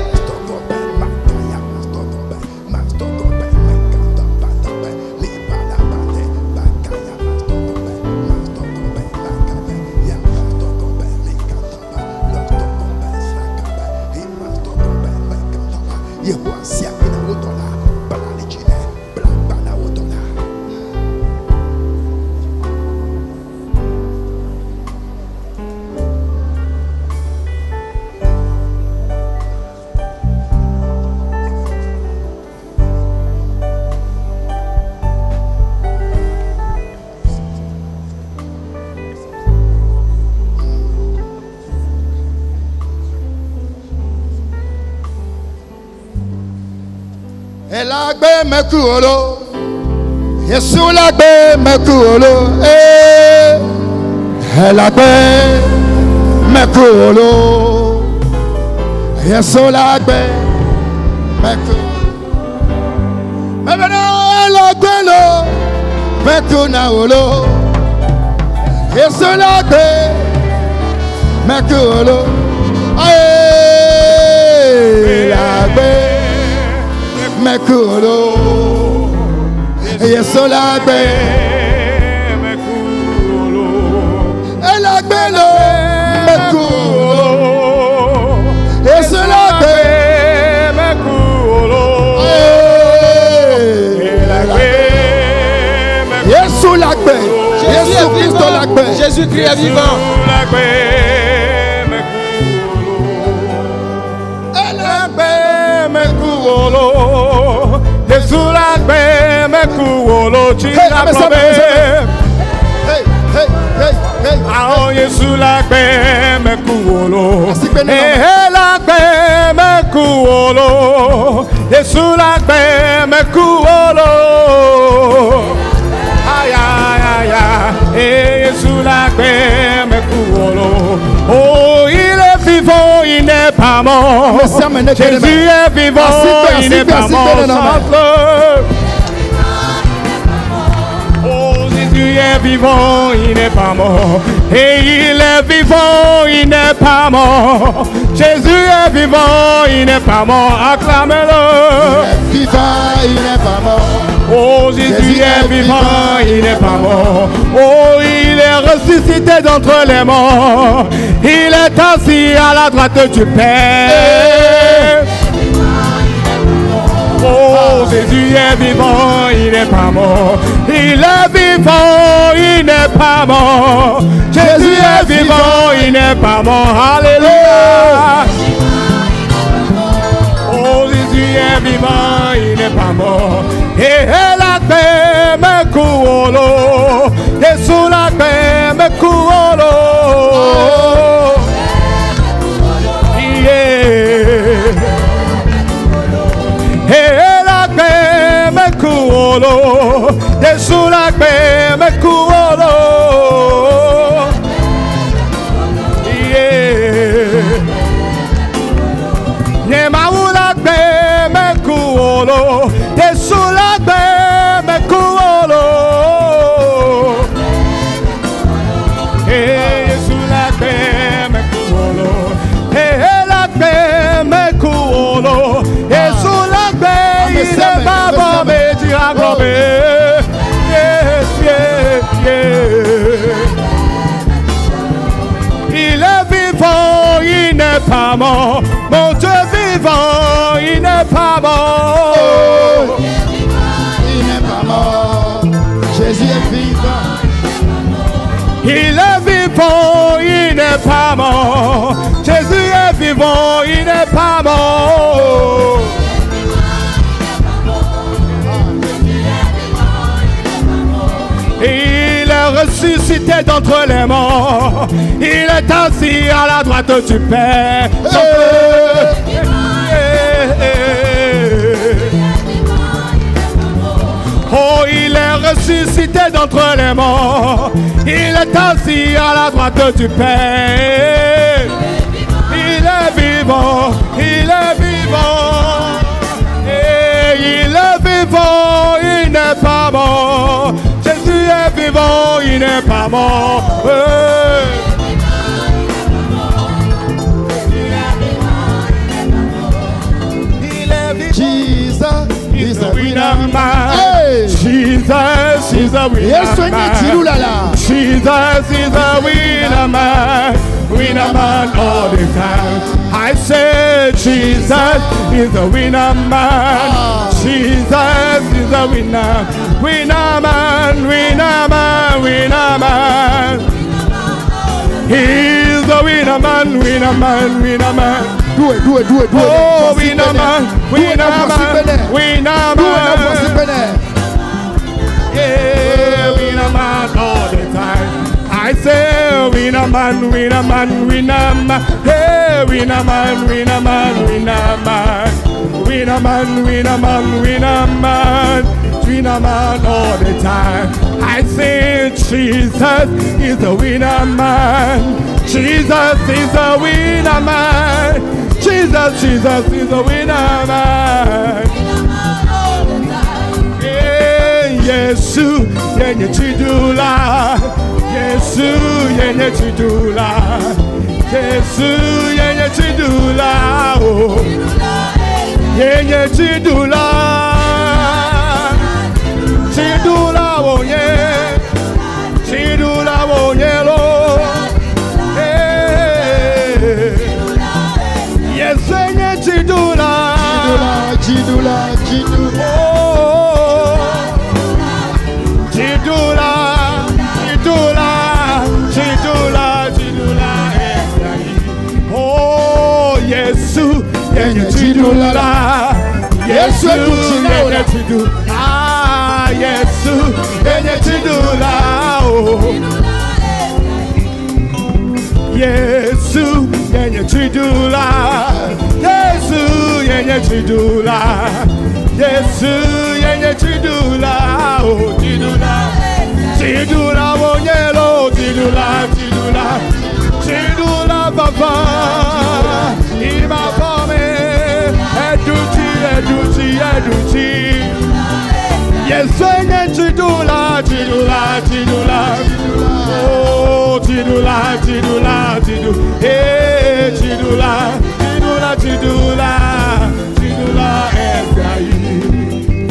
Elagbe mekuolo, Yesu lagbe mekuolo, elagbe mekuolo, Yesu lagbe mekuolo, mebena elagbe lo mekunaolo, Yesu lagbe mekuolo, elagbe mekuolo, Yesu lagbe mekuolo, elagbe lo mekuolo, Yesu lagbe mekuolo, elagbe Yesu lagbe, Jésus Christ lagbe, Jésus-Christ est vivant. Jésus lagbe mekuolo, chingaplobe. Ah, Jésus lagbe mekuolo, lagbe mekuolo, Jésus lagbe mekuolo. Ay ay ay ay, Jésus lagbe mekuolo. Oh, il est vivant, il n'est pas mort. Jésus est vivant, il n'est pas mort. Oh, Jésus est vivant, il n'est pas mort. Et il est vivant, il n'est pas mort. Jésus est vivant, il n'est pas mort. Acclamez-le. Il est vivant, il n'est pas mort. Oh, Jésus est vivant, il n'est pas mort. Oh, il est ressuscité d'entre les morts. Il est assis à la droite du Père. Oh, Jésus est vivant, il n'est pas mort. Il est vivant, il n'est pas mort. Jésus est vivant, il n'est pas mort. Alléluia. Oh, Jésus est vivant, il n'est pas mort. Et la paix me coule, et sous la paix me coule. Et la paix me coule, et sous la paix me coule. Ne maula paix me coule, et sous la paix me coule. Et sous la paix me coule, et la paix me coule, et sous la paix il est pas bon me dire à glober. Yes, yes, yes. Il est vivant, il n'est pas mort. Mon Dieu vivant, il n'est pas mort. Oh, il n'est pas mort. Jésus est vivant. Il est vivant, il n'est pas mort. Jésus est vivant, il n'est pas mort. Il est ressuscité ressuscité d'entre les morts. Il est assis à la droite du Père. Oh, il est ressuscité d'entre les morts. Il est assis à la droite du Père. Il est vivant, il est vivant. Et il est vivant, il n'est pas mort. Jésus est vivant, il n'est pas mort. Jesus is a winner man. Hey. Jesus is a winner Yes, when man. Jesus is a winner man. Winner man all the time. I say Jesus is a winner man. Jesus is a winner. Winner man, winner man, winner man. He's a winner man, winner man, winner man. Do it. Oh, winner man, winner man, winner man. Yeah, winner man all the time. I say winner man, winner man, winner man. Hey, winner man, winner man, winner man. Winner man, winner man, winner man. Winner man all the time. I say Jesus is a winner man. Jesus is a winner man. Jesus is a winner man. Yeah, Yesu, yenye chidula. Yesu, yenye chidula. Yesu, yenye chidula. Oh, yenye chidula. Chidula, oh yeah. Chidula, oh yeah, Lord. Yes, yenye chidula. Chidula. Oh, chidula. Oh, Yesu, yenye chidula. Yesu, yenye chidula. Ah, Yesu, yenye chidula. Oh, Yesu, yenye chidula. Yesu, yenye chidula. Yesu, yenye chidula. Oh, chidula. Chidula, oh, yellow, chidula. Chidula, papa. Ima fome. Educhi. Yes, yenye chidula. Oh, chidula. Hey, chidula.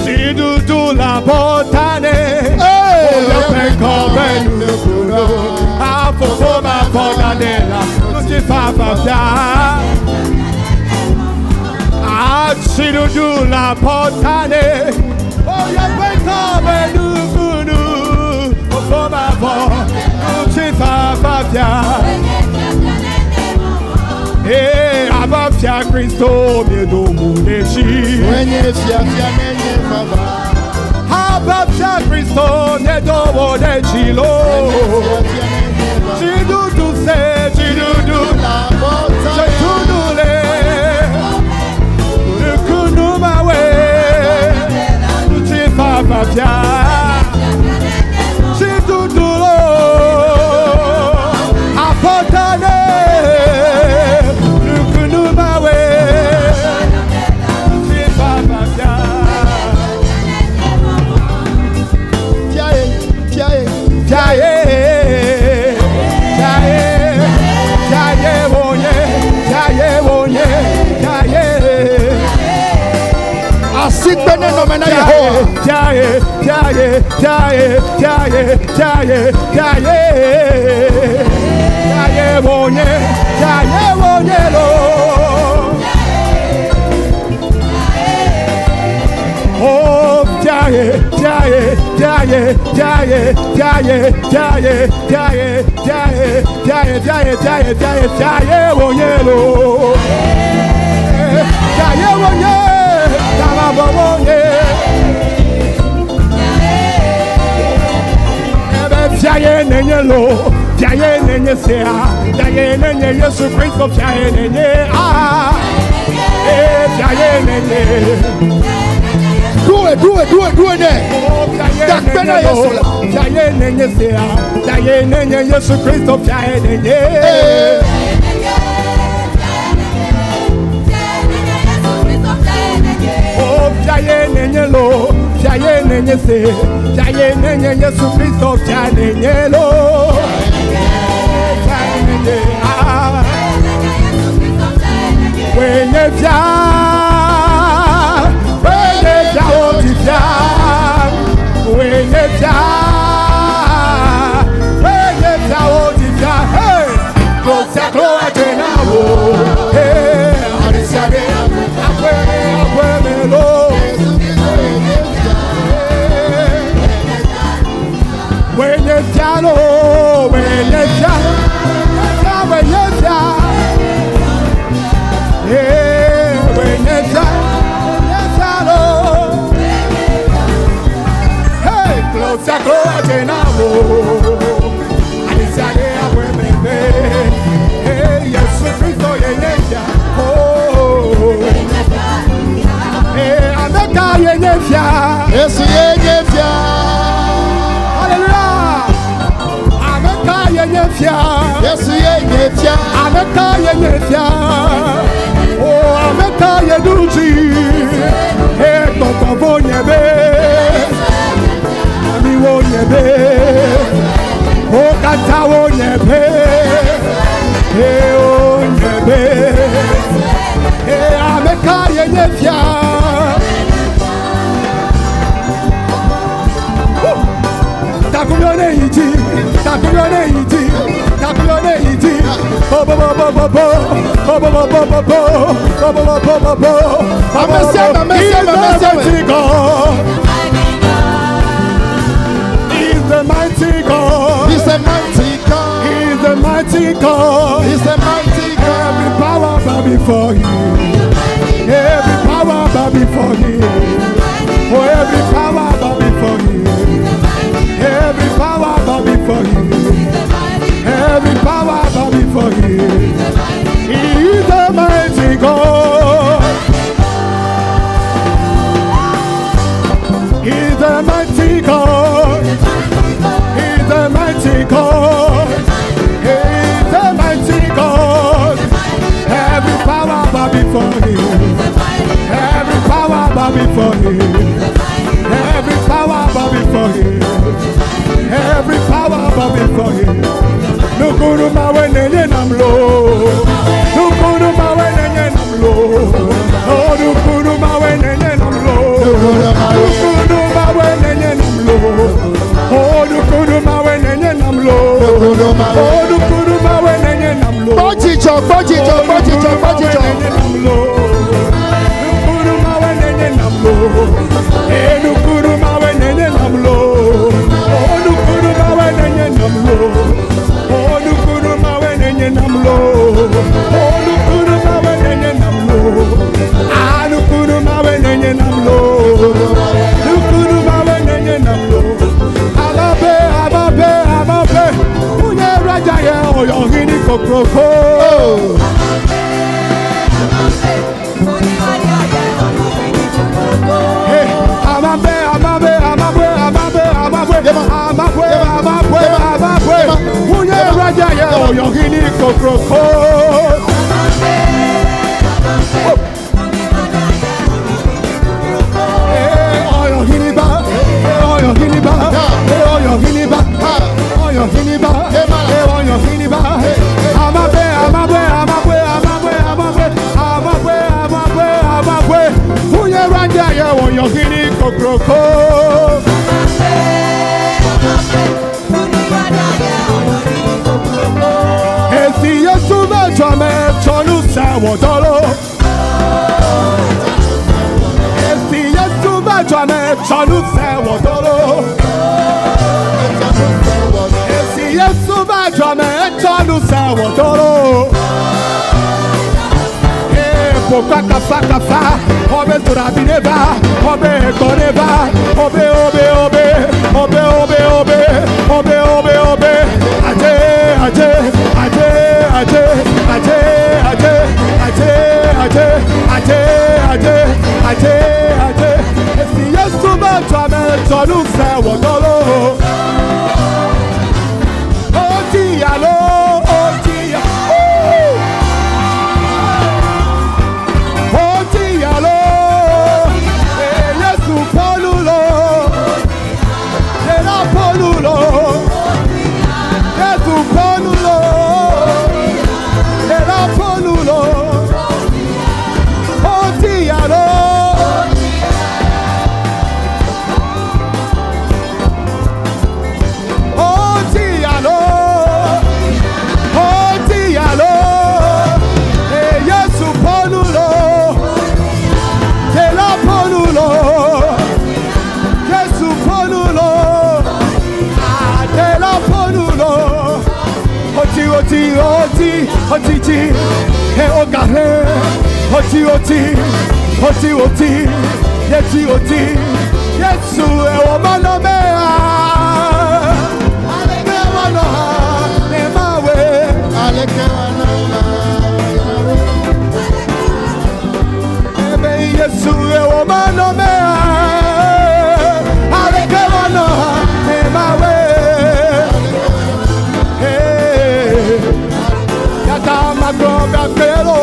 Chidula, botane. Oh, le pecoben, le culo. Ah, for ma fondanella. Non ti fa fafia. Ah, chidula, botane. Oh, le pecoben, le culo. For ma fondanella. Non ti fa fafia. Eh, abafia Kristo miedo muneshi. Wenye fia menye baba. Abafia Kristo miedo muneshi lo. Chidudu se chidudu. Chitudule. Ukunu mawe. Uchifa bafia. Chidudu lo. Apotane. fiaye nenye lo, fiaye nenye sea, fiaye nenye Yesu Kristo fiaye nenye ah, fiaye nenye. Do it there. Dakpena Yesu la. Fiaye nenye sea, fiaye nenye Yesu Kristo fiaye nenye. Fiaye nenye lo, fiaye nenye se, fiaye nenye Yesu Kristo fiaye nenye lo, fiaye nenye ah, wenye fia oti fia, wenye fia oti fia, hey, gloria gloria tena wo, hey, arisiade, akweme lo. When you piano, when you piano, when you piano, yeah, when you piano, hey, close your clothes and I I decided I will be hey, yes, Christo, yeah, oh, hey, I'm a guy, yeah, Yes, yeah. Yes, yeah. Ameka yenefia, oh ameka yeduji, koko nyebe, ami wo nyebe, oh kata wo nyebe, oh nyebe, ameka yenefia. Takunyone iti, takunyone iti. He's the mighty God. He's the mighty God. He's the mighty God. He's the mighty God. Every power bow before him. Every power bow before him. Oh, every power bow before him. Every power bow before him. Every power bow before him. He is the mighty God. He's the mighty God. He's the mighty God. He's the mighty God. Every power bow before him. Every power bow before him. Every power bow before him. Every power bow before him. Nukuru mawe nenye namlo. Nukuru mawe nenye namlo. Oh, nukuru mawe nenye namlo. Nukuru mawe nenye namlo. Oh, nukuru mawe nenye namlo. Oh, nukuru mawe nenye namlo. Bojicho. Nukuru mawe nenye namlo. Eh, nukuru mawe nenye namlo. Oh, nukuru mawe nenye namlo. Oh, nukuru mawe nenye namlo. Oh, nukuru mawe nenye namlo. Ah, nukuru mawe nenye namlo. Nukuru mawe nenye namlo. Amabe. Unye raja ye oyo hini kokroko. Hey, amabe. Unye raja ye oyo hini kokroko. Oyo hini ba. Amabe. Unye raja ye oyo hini kokroko. Esi Yesu mẹ́jọ mẹ́jọ sẹ́wọ̀dọ́rọ́. Esi Yesu mẹ́jọ mẹ́jọ sẹ́wọ̀dọ́rọ́. Esi Yesu mẹ́jọ mẹ́jọ sẹ́wọ̀dọ́rọ́. Pourquoi kafa kafa, obe turabineva, obe koneva, obe obe obe, obe obe obe, obe obe obe, ade ade ade ade ade ade ade ade ade ade ade ade. Esi Yesu ma tome tonu fe wodolo. Oti yalo, oti ya. Oti, he ogare, oti, yeti oti, Yesu e omano mea, aleke wana ne mawe, aleke wana ebe Yesu e omano mea, aleke wana ne mawe. Apelo, apelo,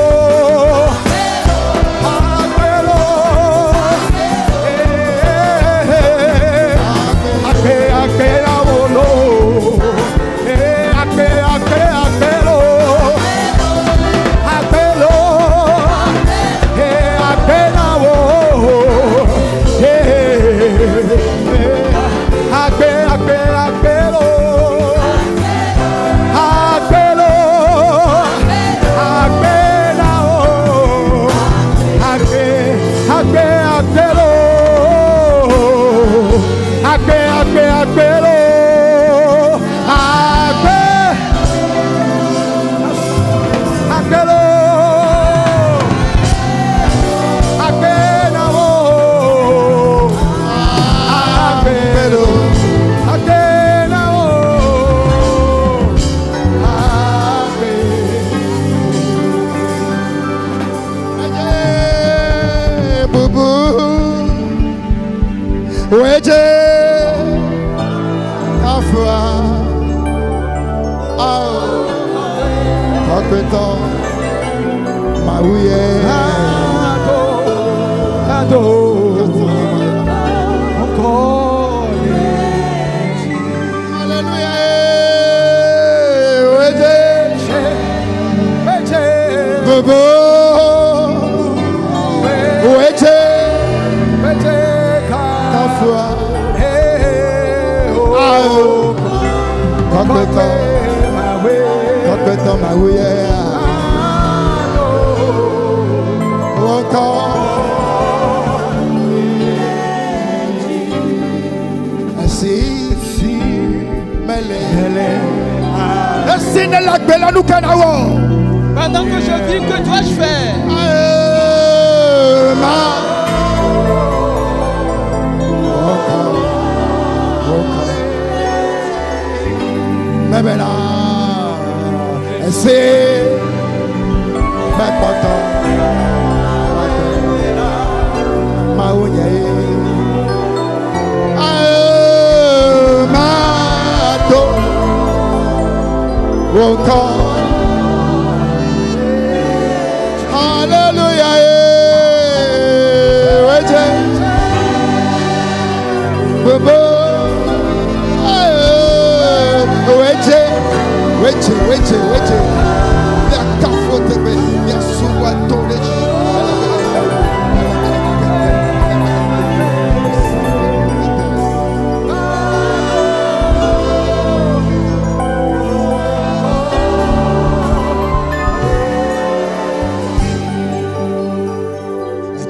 Pendant que je vis, que dois-je faire?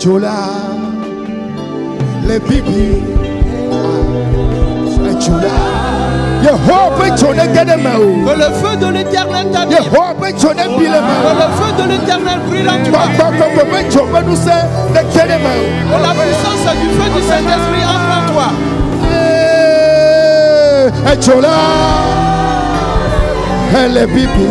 Chola, le bibi, chola. Que le feu de l'Éternel t'anime. Que le feu de l'Éternel brûle en toi. Que la puissance du feu du Saint-Esprit entre en toi. Elle est bibi.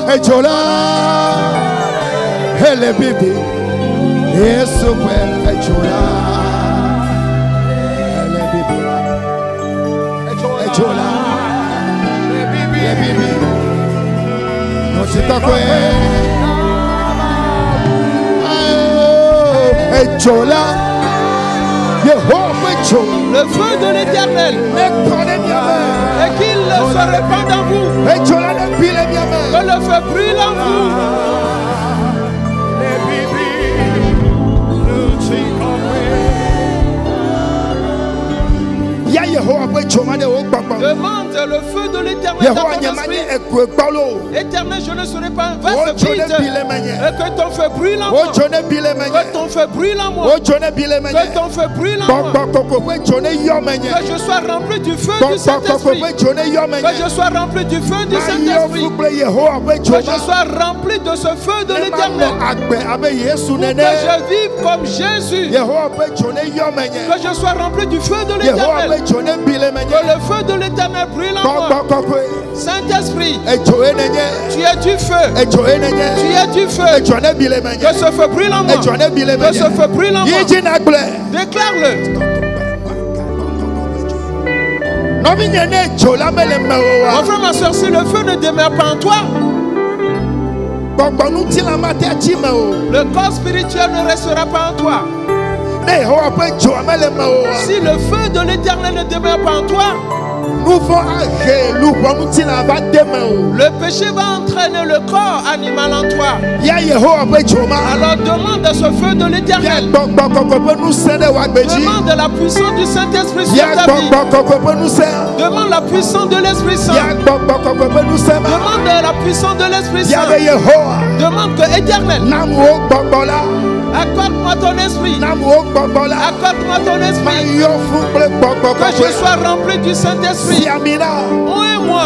Ejola, ele bibi, Yesu kwe ejola, ele bibi, ejola, ele bibi, no sita kwe, ejola, Yehova ejola, le feu de l'Éternel, et qu'il se répande en vous. Que le feu brûle en vous. Demande le feu de l'Éternel dans ton esprit. Éternel, je ne serai pas un vaste vide. Et que ton feu brûle en moi. Que ton feu brûle en moi. Que ton feu brûle en moi. Que je sois rempli du feu du Saint-Esprit. Que je sois rempli du feu du Saint-Esprit. Que je sois rempli de ce feu de l'Éternel. Que je vive comme Jésus. Que je sois rempli du feu de l'Éternel. Que le feu de l'Éternel brûle en moi. Saint-Esprit, tu es du feu. Tu es du feu. Que ce feu brûle en moi. Que ce feu brûle en moi. Déclare-le. Mon frère, ma soeur, si le feu ne demeure pas en toi, le corps spirituel ne restera pas en toi. Si le feu de l'Éternel ne demeure pas en toi, le péché va entraîner le corps animal en toi. Alors demande ce feu de l'Éternel. Demande la puissance du Saint-Esprit sur ta vie. Demande la puissance de l'Esprit Saint. Demande la puissance de l'Esprit Saint. Demande que Éternel, accorde-moi ton esprit. Accorde-moi ton esprit. Que je sois rempli du Saint-Esprit. Oh et moi.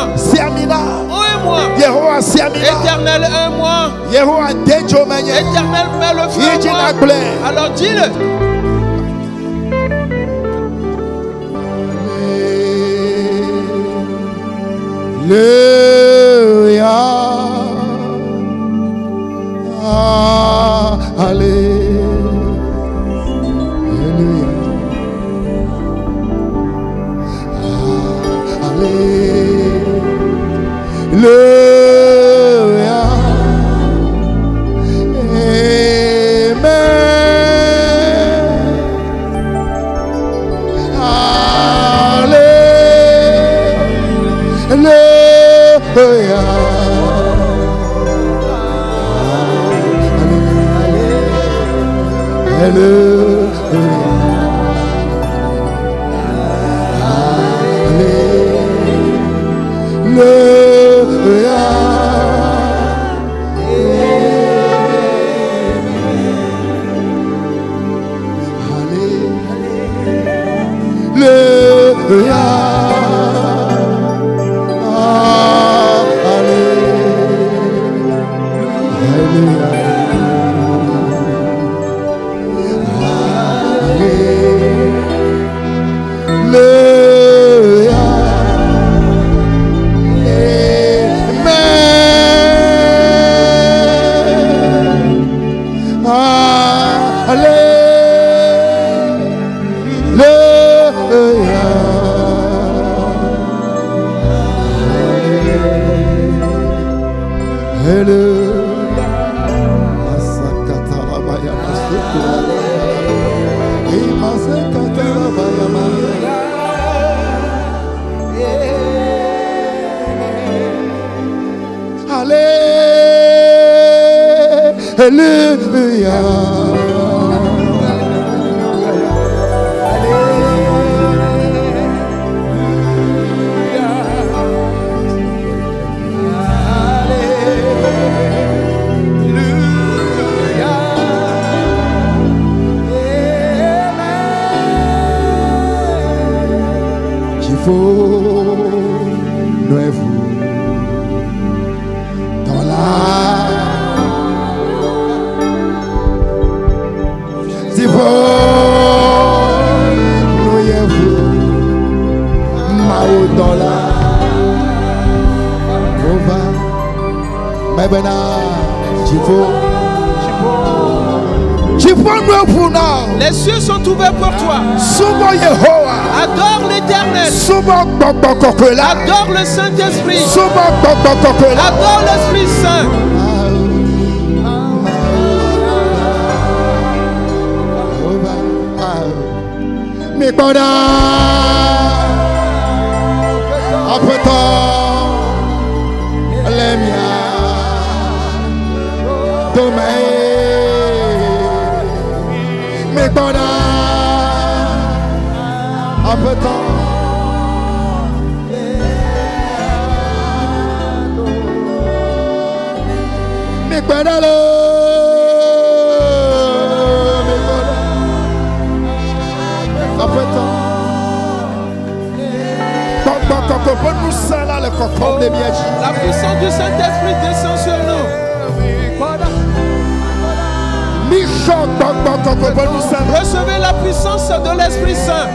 Oh et moi. Éternel, un moi. Éternel, mets le feu en moi. Alors dis-le. Alléluia. Alléluia. Les cieux sont ouverts pour toi. Adore l'Éternel. Adore le Saint-Esprit. Adore l'Esprit Saint. La puissance du Saint-Esprit descend sur nous. Recevez la puissance de l'Esprit Saint.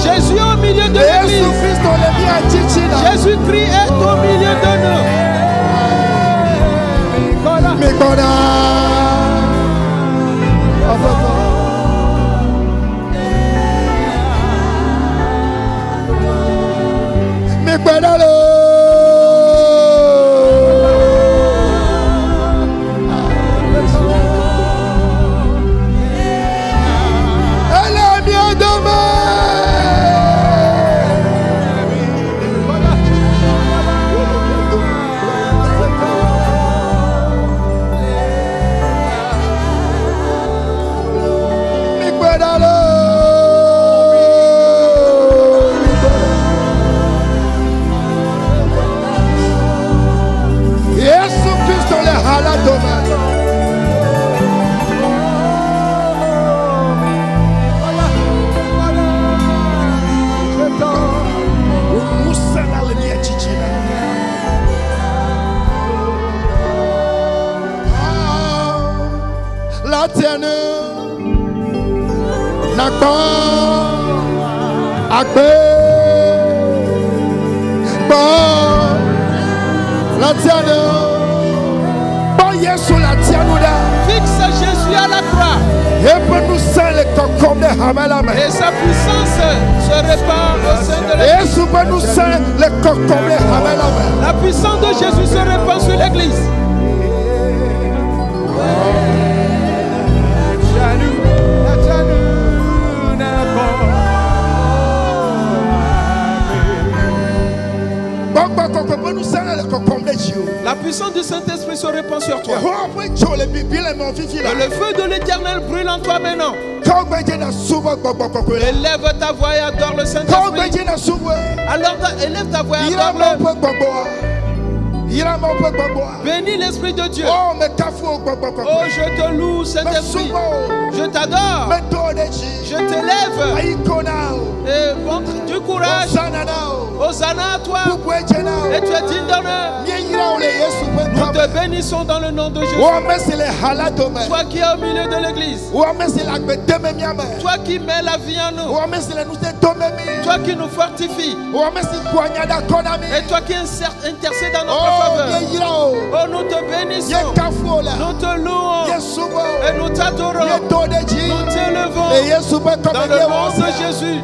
Jésus au milieu de l'église. Jésus-Christ est au milieu de nous. Fixe Jésus à la croix. Et sa puissance se répand au sein de l'église. La puissance de Jésus se répand sur l'église. La puissance du Saint-Esprit se répand sur toi. Et le feu de l'Éternel brûle en toi maintenant. Élève ta voix et adore le Saint-Esprit. Alors élève ta voix et adore-le. Bénis l'Esprit de Dieu. Oh, je te loue, Saint-Esprit. Je t'adore. Je t'élève. Et montre du courage. Hosanna à toi. Et tu es digne d'honneur. Nous te bénissons dans le nom de Jésus. Toi qui es au milieu de l'église. Toi qui mets la vie en nous. Toi qui nous fortifies. Et toi qui intercèdes en notre faveur. Oh, nous te bénissons. Nous te louons. Et nous t'adorons. Nous t'élevons dans le nom de Jésus.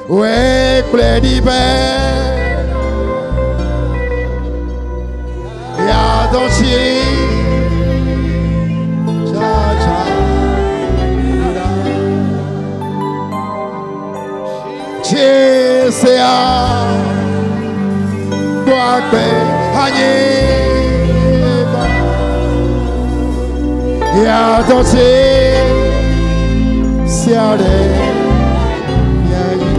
Ouais, Hanyeba Ya Doti Siare Yayi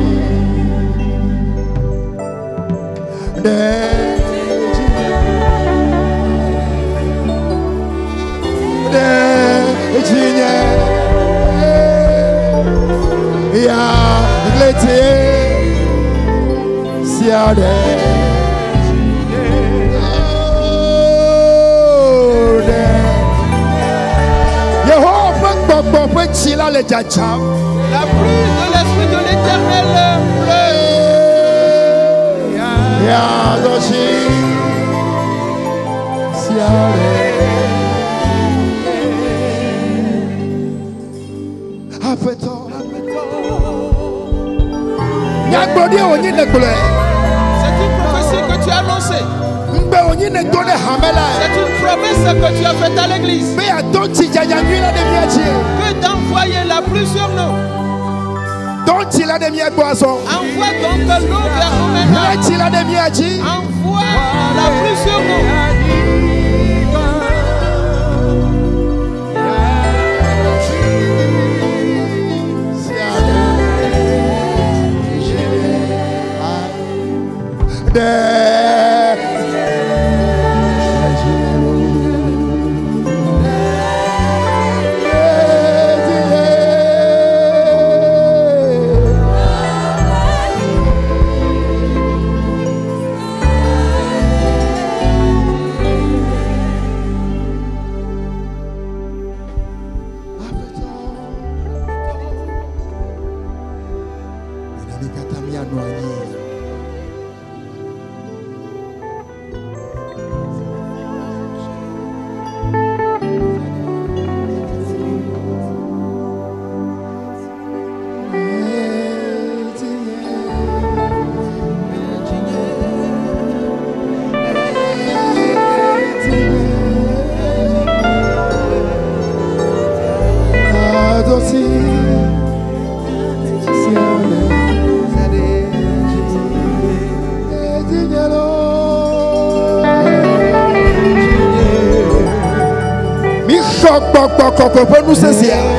Jinye Ya Glete Siare Yehovah Baba Chila le Jacha. La pluie de l'Esprit de l'Éternel pleut. Ya Doshi Siare Apeto Nyagbodi onyi negbole. C'est une prophétie que tu as annoncée. Mbe onyi netone hamela. C'est une promesse que tu as faite à l'église. Be atonti jajanyi la de miachi. Que d'envoyer la pluie sur nous. Donti la de miagboaso. Envoie donc l'eau vers nous maintenant. Miachi la de miachi. Envoie la pluie sur nous.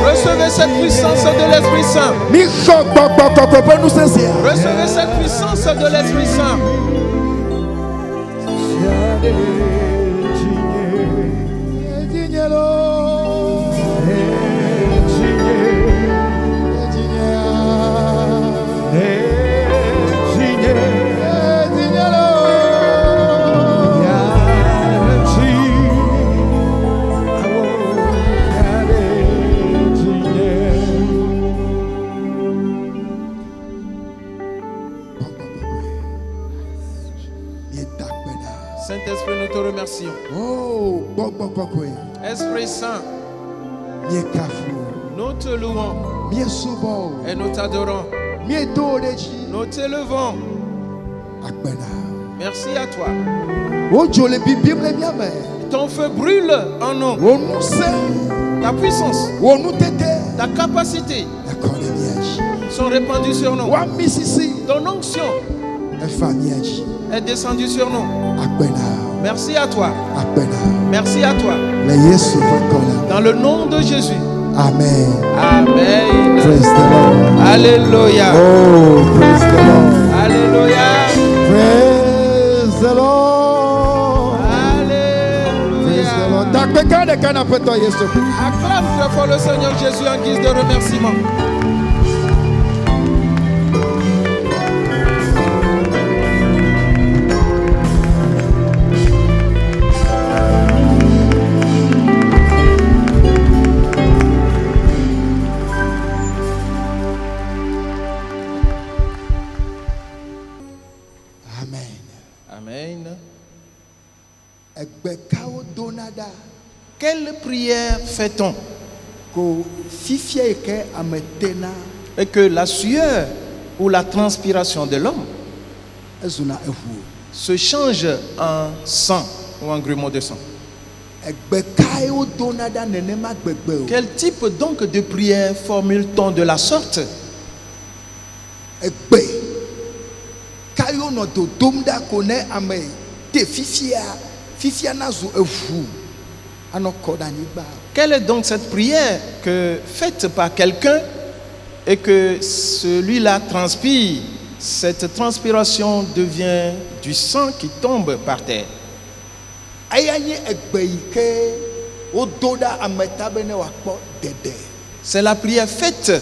Recevez cette puissance de l'Esprit Saint. Recevez cette puissance de l'Esprit Saint. Saint-Esprit, nous te remercions. Oh, Esprit Saint, nous te louons et nous t'adorons. Nous t'élevons. Merci à toi. Ton feu brûle en nous. Ta puissance, ta capacité sont répandues sur nous. Ton onction est descendue sur nous. Merci à toi. Merci à toi. Dans le nom de Jésus. Amen. Amen. Praise the Lord. Alléluia. Oh, praise the Lord. Alléluia. Praise the Lord. Praise the Lord. Alléluia. Acclame très fort le Seigneur Jésus en guise de remerciement. Quelle prière fait-on? Et que la sueur ou la transpiration de l'homme se change en sang ou en grumeau de sang. Quel type donc de prière formule-t-on de la sorte? Quelle est donc cette prière faite par quelqu'un et que celui-là transpire? Cette transpiration devient du sang qui tombe par terre. C'est la prière faite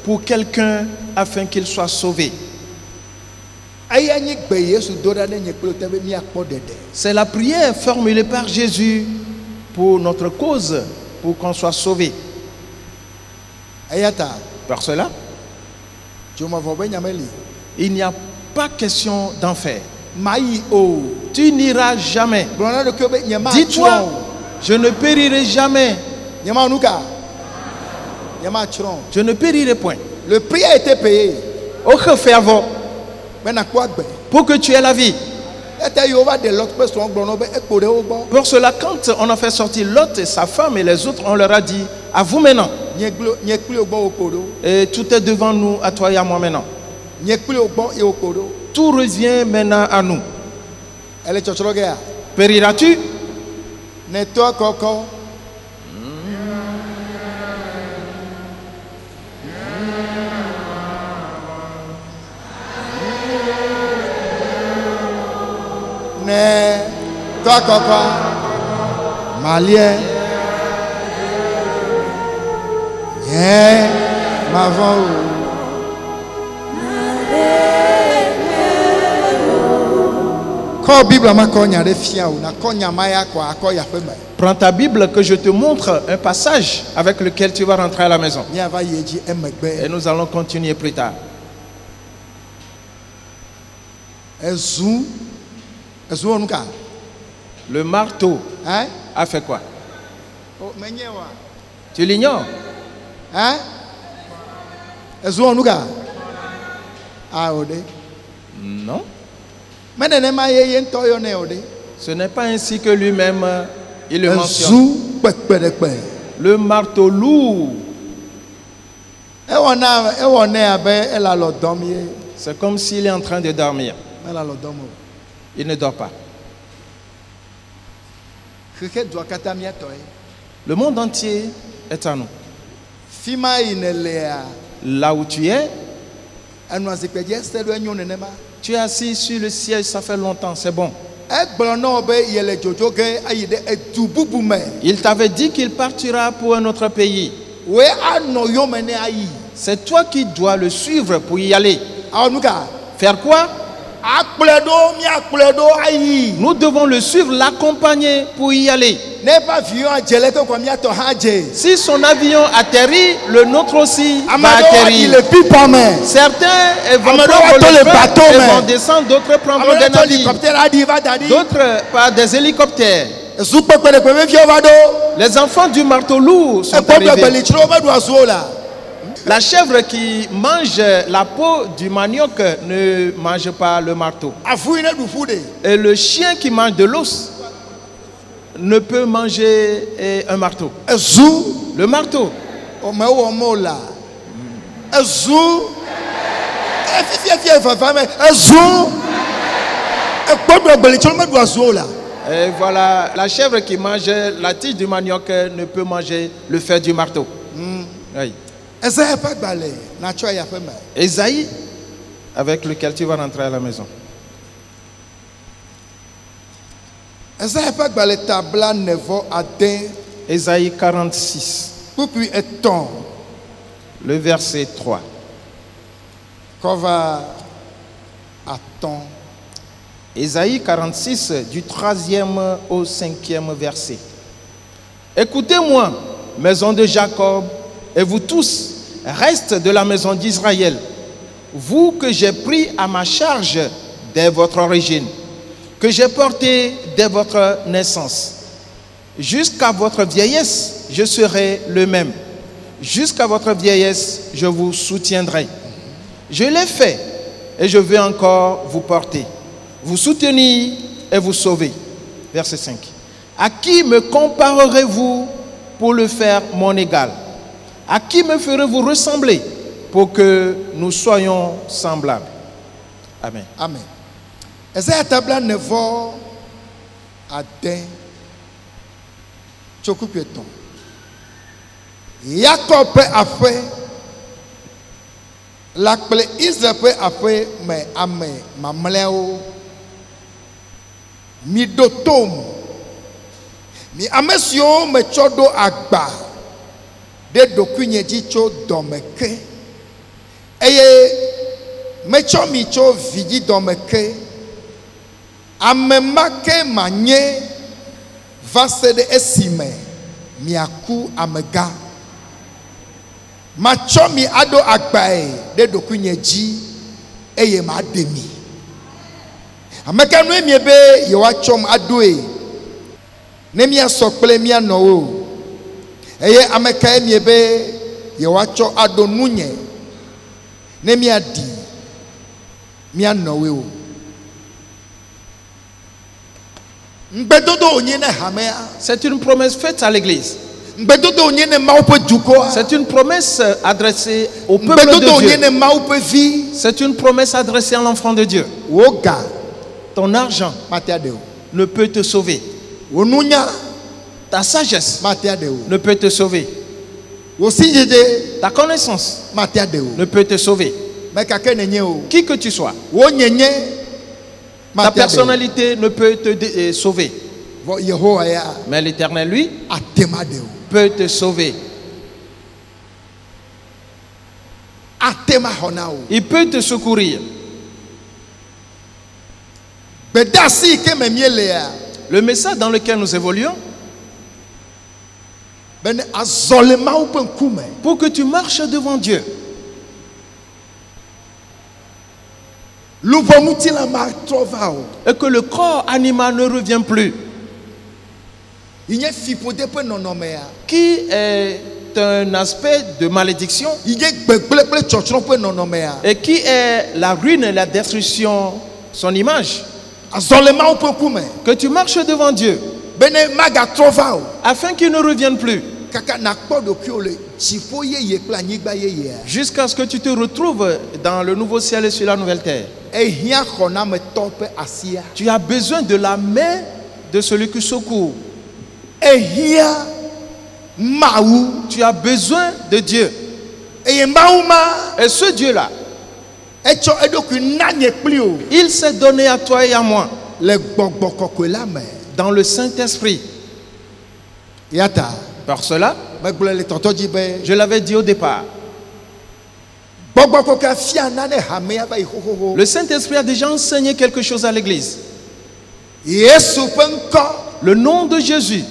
pour quelqu'un afin qu'il soit sauvé. C'est la prière formulée par Jésus pour notre cause, pour qu'on soit sauvé. Par cela, il n'y a pas question d'enfer. Tu n'iras jamais. Dis-toi, je ne périrai jamais. Je ne périrai point. Le prix a été payé pour que tu aies la vie. Pour cela, quand on a fait sortir Lot et sa femme et les autres, on leur a dit, à vous maintenant. Et tout est devant nous, à toi et à moi maintenant. Tout revient maintenant à nous. Périras-tu? Malien, Prends ta Bible que je te montre un passage avec lequel tu vas rentrer à la maison. Et nous allons continuer plus tard. Le marteau a fait quoi? Tu l'ignores? Non. Ce n'est pas ainsi que lui-même il le mentionne. Le marteau lourd. C'est comme s'il est en train de dormir. Il ne dort pas. Le monde entier est à nous. Là où tu es, tu es assis sur le siège, ça fait longtemps, c'est bon. Il t'avait dit qu'il partira pour un autre pays. C'est toi qui dois le suivre pour y aller. Faire quoi? Nous devons le suivre, l'accompagner pour y aller. Si son avion atterrit, le nôtre aussi va atterrir. Certains vont prendre le bateau et vont descendre, d'autres prendre des navires, d'autres par des hélicoptères. Les enfants du marteau lourd sont arrivés. La chèvre qui mange la peau du manioc ne mange pas le marteau. Et le chien qui mange de l'os ne peut manger un marteau. Le marteau. Et voilà, la chèvre qui mange la tige du manioc ne peut manger le fer du marteau. Oui. Ésaïe, avec lequel tu vas rentrer à la maison. Ésaïe 46. Le verset 3. Ésaïe 46, du 3e au 5e verset. Écoutez-moi, maison de Jacob, et vous tous, restes de la maison d'Israël, vous que j'ai pris à ma charge dès votre origine, que j'ai porté dès votre naissance. Jusqu'à votre vieillesse, je serai le même. Jusqu'à votre vieillesse, je vous soutiendrai. Je l'ai fait et je vais encore vous porter, vous soutenir et vous sauver. Verset 5. À qui me comparerez-vous pour le faire mon égal? À qui me ferez-vous ressembler pour que nous soyons semblables? Amen. Amen. ade tsokukuetɔn Yakob ƒe aƒe la kple Israel ƒe aƒe me ame mamlɛawo mi ɖo tom mi ame siwo metsɔ ɖo agba ɖe ɖokuinye dzi tso dɔme ke eye metsɔ mi tso vidzidɔme ke ame ma ke manye va se ɖe esime miaku amegã matsɔ mi aɖo agbae ɖe ɖokuinye dzi eye maɖe mi ame ka nue mie be yewoatsɔm aɖoe ne miasɔ kple mia nɔwo eye ame kae mie be yewoatsɔ aɖo nunye ne miaɖi mia nɔwoe o ŋgbedodo wònye ne hamea C'est une promesse faite à l'église. ŋgbedodo wònye ne Mawu ƒe dukɔa C'est une promesse adressée au peuple ŋgbedodo de wònye Dieu. ne Mawu ƒe vi C'est une promesse adressée à l'enfant de Dieu. wò ga Ton argent mate aɖe o ne peut te sauver. wò nunya Ta sagesse mate aɖe o ne peut te sauver. wò sidzedze Ta connaissance mate aɖe o ne peut te sauver. me gake nenye o Qui que tu sois, wò nyenye ta mate aɖe o personnalité ne peut te sauver. vɔ Yehowa ya Mais l'Éternel, lui, ate ma ɖe o peut te sauver. ate ma xɔ na o Il peut te secourir. gbedeasi yi ke me mielea Le message dans lequel nous évoluons, be ne azɔ le Mawu ƒe ŋkume pour que tu marches devant Dieu, luʋɔ ŋutilã matrɔ va o et que le corps animal ne revient plus, yi nye fiƒode ƒe nɔnɔmea qui est un aspect de malédiction yi nye gbegblẽ kple tsɔtsrɔ̃ ƒe nɔnɔmea et qui est la ruine et la destruction, son image. azɔ le Mawu ƒe ŋkume Que tu marches devant Dieu be ne magatrɔ va o afin qu'il ne revienne plus, kaka nakpɔ ɖokuiwo le dziƒo yeye kple anyigba yeyea jusqu'à ce que tu te retrouves dans le nouveau ciel et sur la nouvelle terre. ehiã xɔnametɔ ƒe asia Tu as besoin de la main de celui qui secourt. ehiã Mawu Tu as besoin de Dieu. eye Mawu ma Et ce Dieu-là, etsɔ eɖokui na nye kpli o il s'est donné à toi et à moi le gbɔgbɔ kɔkɔe la me dans le Saint-Esprit. yata Par cela, megblɔ le tɔtɔ dzi be je l'avais dit au départ, gbɔgbɔ kɔkɔe fia nane hamea va yi xoxoxo le Saint-Esprit a déjà enseigné quelque chose à l'église. Yesu ƒe ŋkɔ Le nom de Jésus,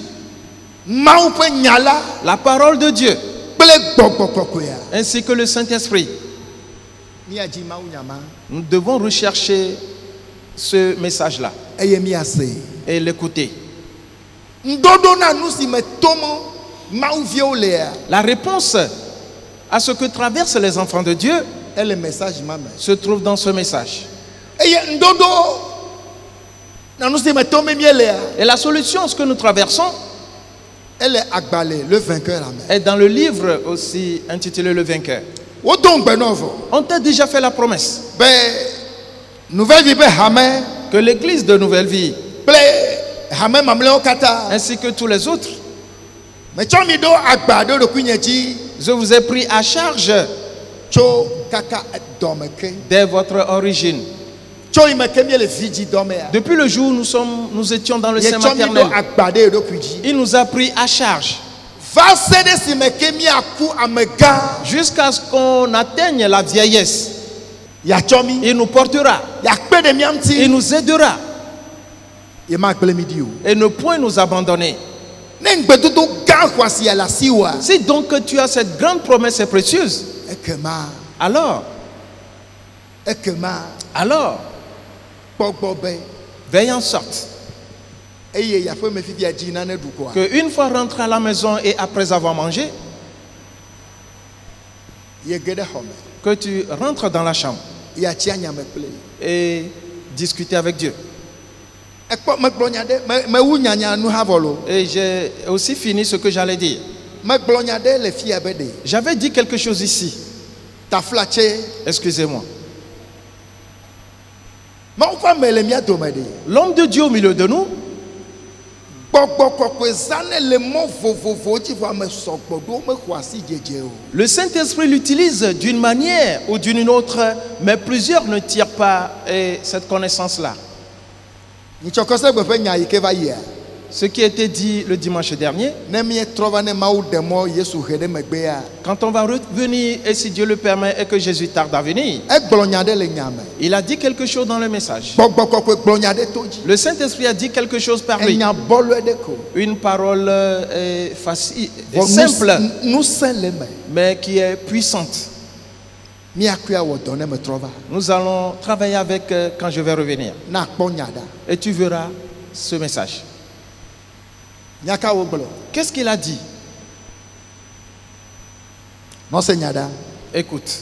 Mawu ƒe nya la la parole de Dieu, kple gbɔgbɔ kɔkɔea ainsi que le Saint-Esprit. míadzi Mawu nya ma Nous devons rechercher ce message-là eye míase et l'écouter. ŋdoɖo na nu si me tom Mawuviwo lea La réponse à ce que traversent les enfants de Dieu ele message ma me se trouve dans ce message. eye ŋdoɖo na nu si me tom mielea Et la solution à ce que nous traversons ele agbalẽ le vainqueur la me est dans le livre aussi intitulé Le Vainqueur. wodo ŋgbe na vɔ On t'a déjà fait la promesse be nouvelle vie be hame que l'église de Nouvelle Vie, kple hame mamlɛwo katã ainsi que tous les autres, metsɔ mi ɖo agba ɖo ɖokuinye dzi je vous ai pris à charge tso kaka dɔme ke dès votre origine. tso yi me ke míele vidzi dɔmea Depuis le jour où nous étions dans le sein yetsɔ mi ɖo maternel, agba ɖe ɖokui dzi il nous a pris à charge va se ɖe si me ke míaku amegã jusqu'à ce qu'on atteigne la vieillesse. yatsɔ mi Il nous portera, yakpe ɖe mía il ŋuti nous aidera ye magblẽ mi ɖi o et ne point nous abandonner. ne ŋgbedodo gã xɔasi le asi wa Si donc tu as cette grande promesse et précieuse, ekema alors gbɔgbɔ be veille en sorte eye yaƒe me fifia dzi nane ɖu koa qu'une fois rentré à la maison et après avoir mangé, ye ge ɖe xɔ me que tu rentres dans la chambre yatsi anyame kple et discuter avec Dieu. ekpɔ megblɔ nya ɖe mewu nyanya nu hã vɔ lo Et j'ai aussi fini ce que j'allais dire. megblɔ nya ɖe le fia be ɖe J'avais dit quelque chose ici. taflatse Excusez-moi. Mawu ƒe ame le mía dome ɖe L'homme de Dieu au milieu de nous Le Saint-Esprit l'utilise d'une manière ou d'une autre, mais plusieurs ne tirent pas cette connaissance-là. Ce qui a été dit le dimanche dernier, quand on va revenir, et si Dieu le permet, et que Jésus tarde à venir, il a dit quelque chose dans le message. Le Saint-Esprit a dit quelque chose par lui. Une parole facile, simple, mais qui est puissante. Nous allons travailler avec quand je vais revenir. Et tu verras ce message. Qu'est-ce qu'il a dit? Écoute.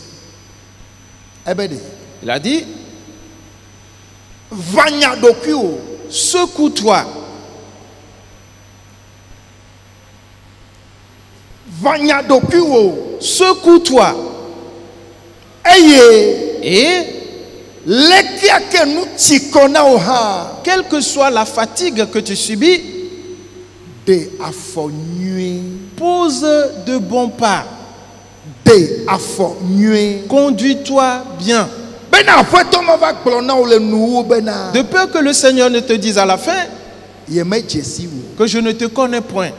Il a dit, secoue-toi. Secoue-toi. Et quelle que soit la fatigue que tu subis, pose de bons pas. Conduis-toi bien. De peur que le Seigneur ne te dise à la fin que je ne te connais point.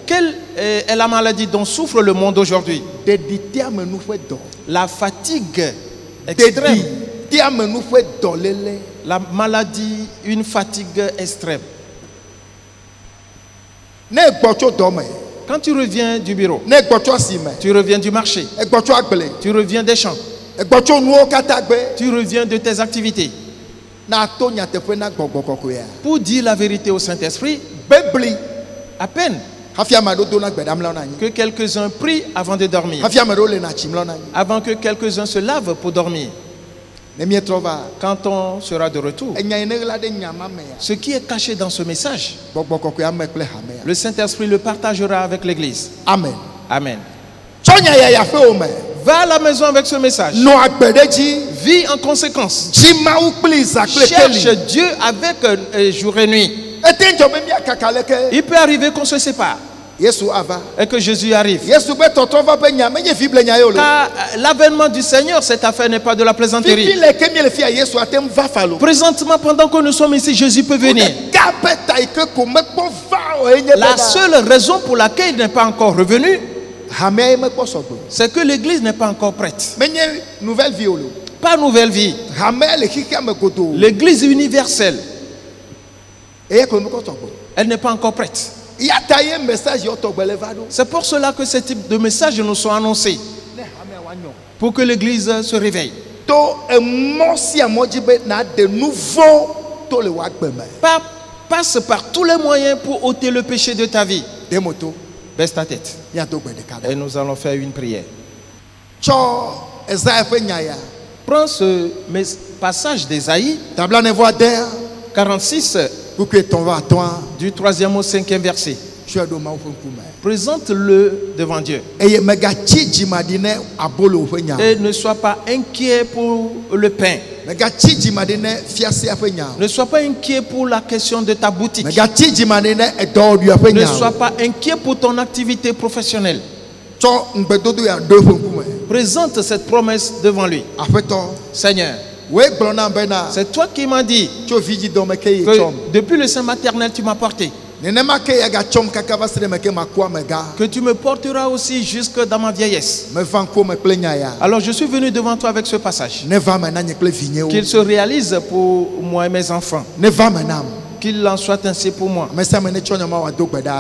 Quelle est la maladie dont souffre le monde aujourd'hui? La fatigue extrême. La maladie, une fatigue extrême. Quand tu reviens du bureau, tu reviens du marché, tu reviens des champs, tu reviens de tes activités, pour dire la vérité au Saint-Esprit, à peine que quelques-uns prient avant de dormir, avant que quelques-uns se lavent pour dormir. Quand on sera de retour, ce qui est caché dans ce message, le Saint-Esprit le partagera avec l'Église. Amen. Amen. Va à la maison avec ce message. Vis en conséquence. Cherche Dieu avec jour et nuit. Il peut arriver qu'on se sépare et que Jésus arrive. Car l'avènement du Seigneur, cette affaire n'est pas de la plaisanterie. Présentement, pendant que nous sommes ici, Jésus peut venir. La seule raison pour laquelle il n'est pas encore revenu, c'est que l'Église n'est pas encore prête. Pas nouvelle vie. L'Église universelle, elle n'est pas encore prête. C'est pour cela que ce type de messages nous sont annoncés, pour que l'Église se réveille. Passe par tous les moyens pour ôter le péché de ta vie. Baisse ta tête. Et nous allons faire une prière. Prends ce passage d'Ésaïe 46 du 3e au 5e verset. Présente-le devant Dieu. Et ne sois pas inquiet pour le pain. Ne sois pas inquiet pour la question de ta boutique. Ne sois pas inquiet pour ton activité professionnelle. Présente cette promesse devant lui. Seigneur, c'est toi qui m'as dit que depuis le sein maternel tu m'as porté, que tu me porteras aussi jusque dans ma vieillesse. Alors je suis venu devant toi avec ce passage. Qu'il se réalise pour moi et mes enfants. Qu'il en soit ainsi pour moi.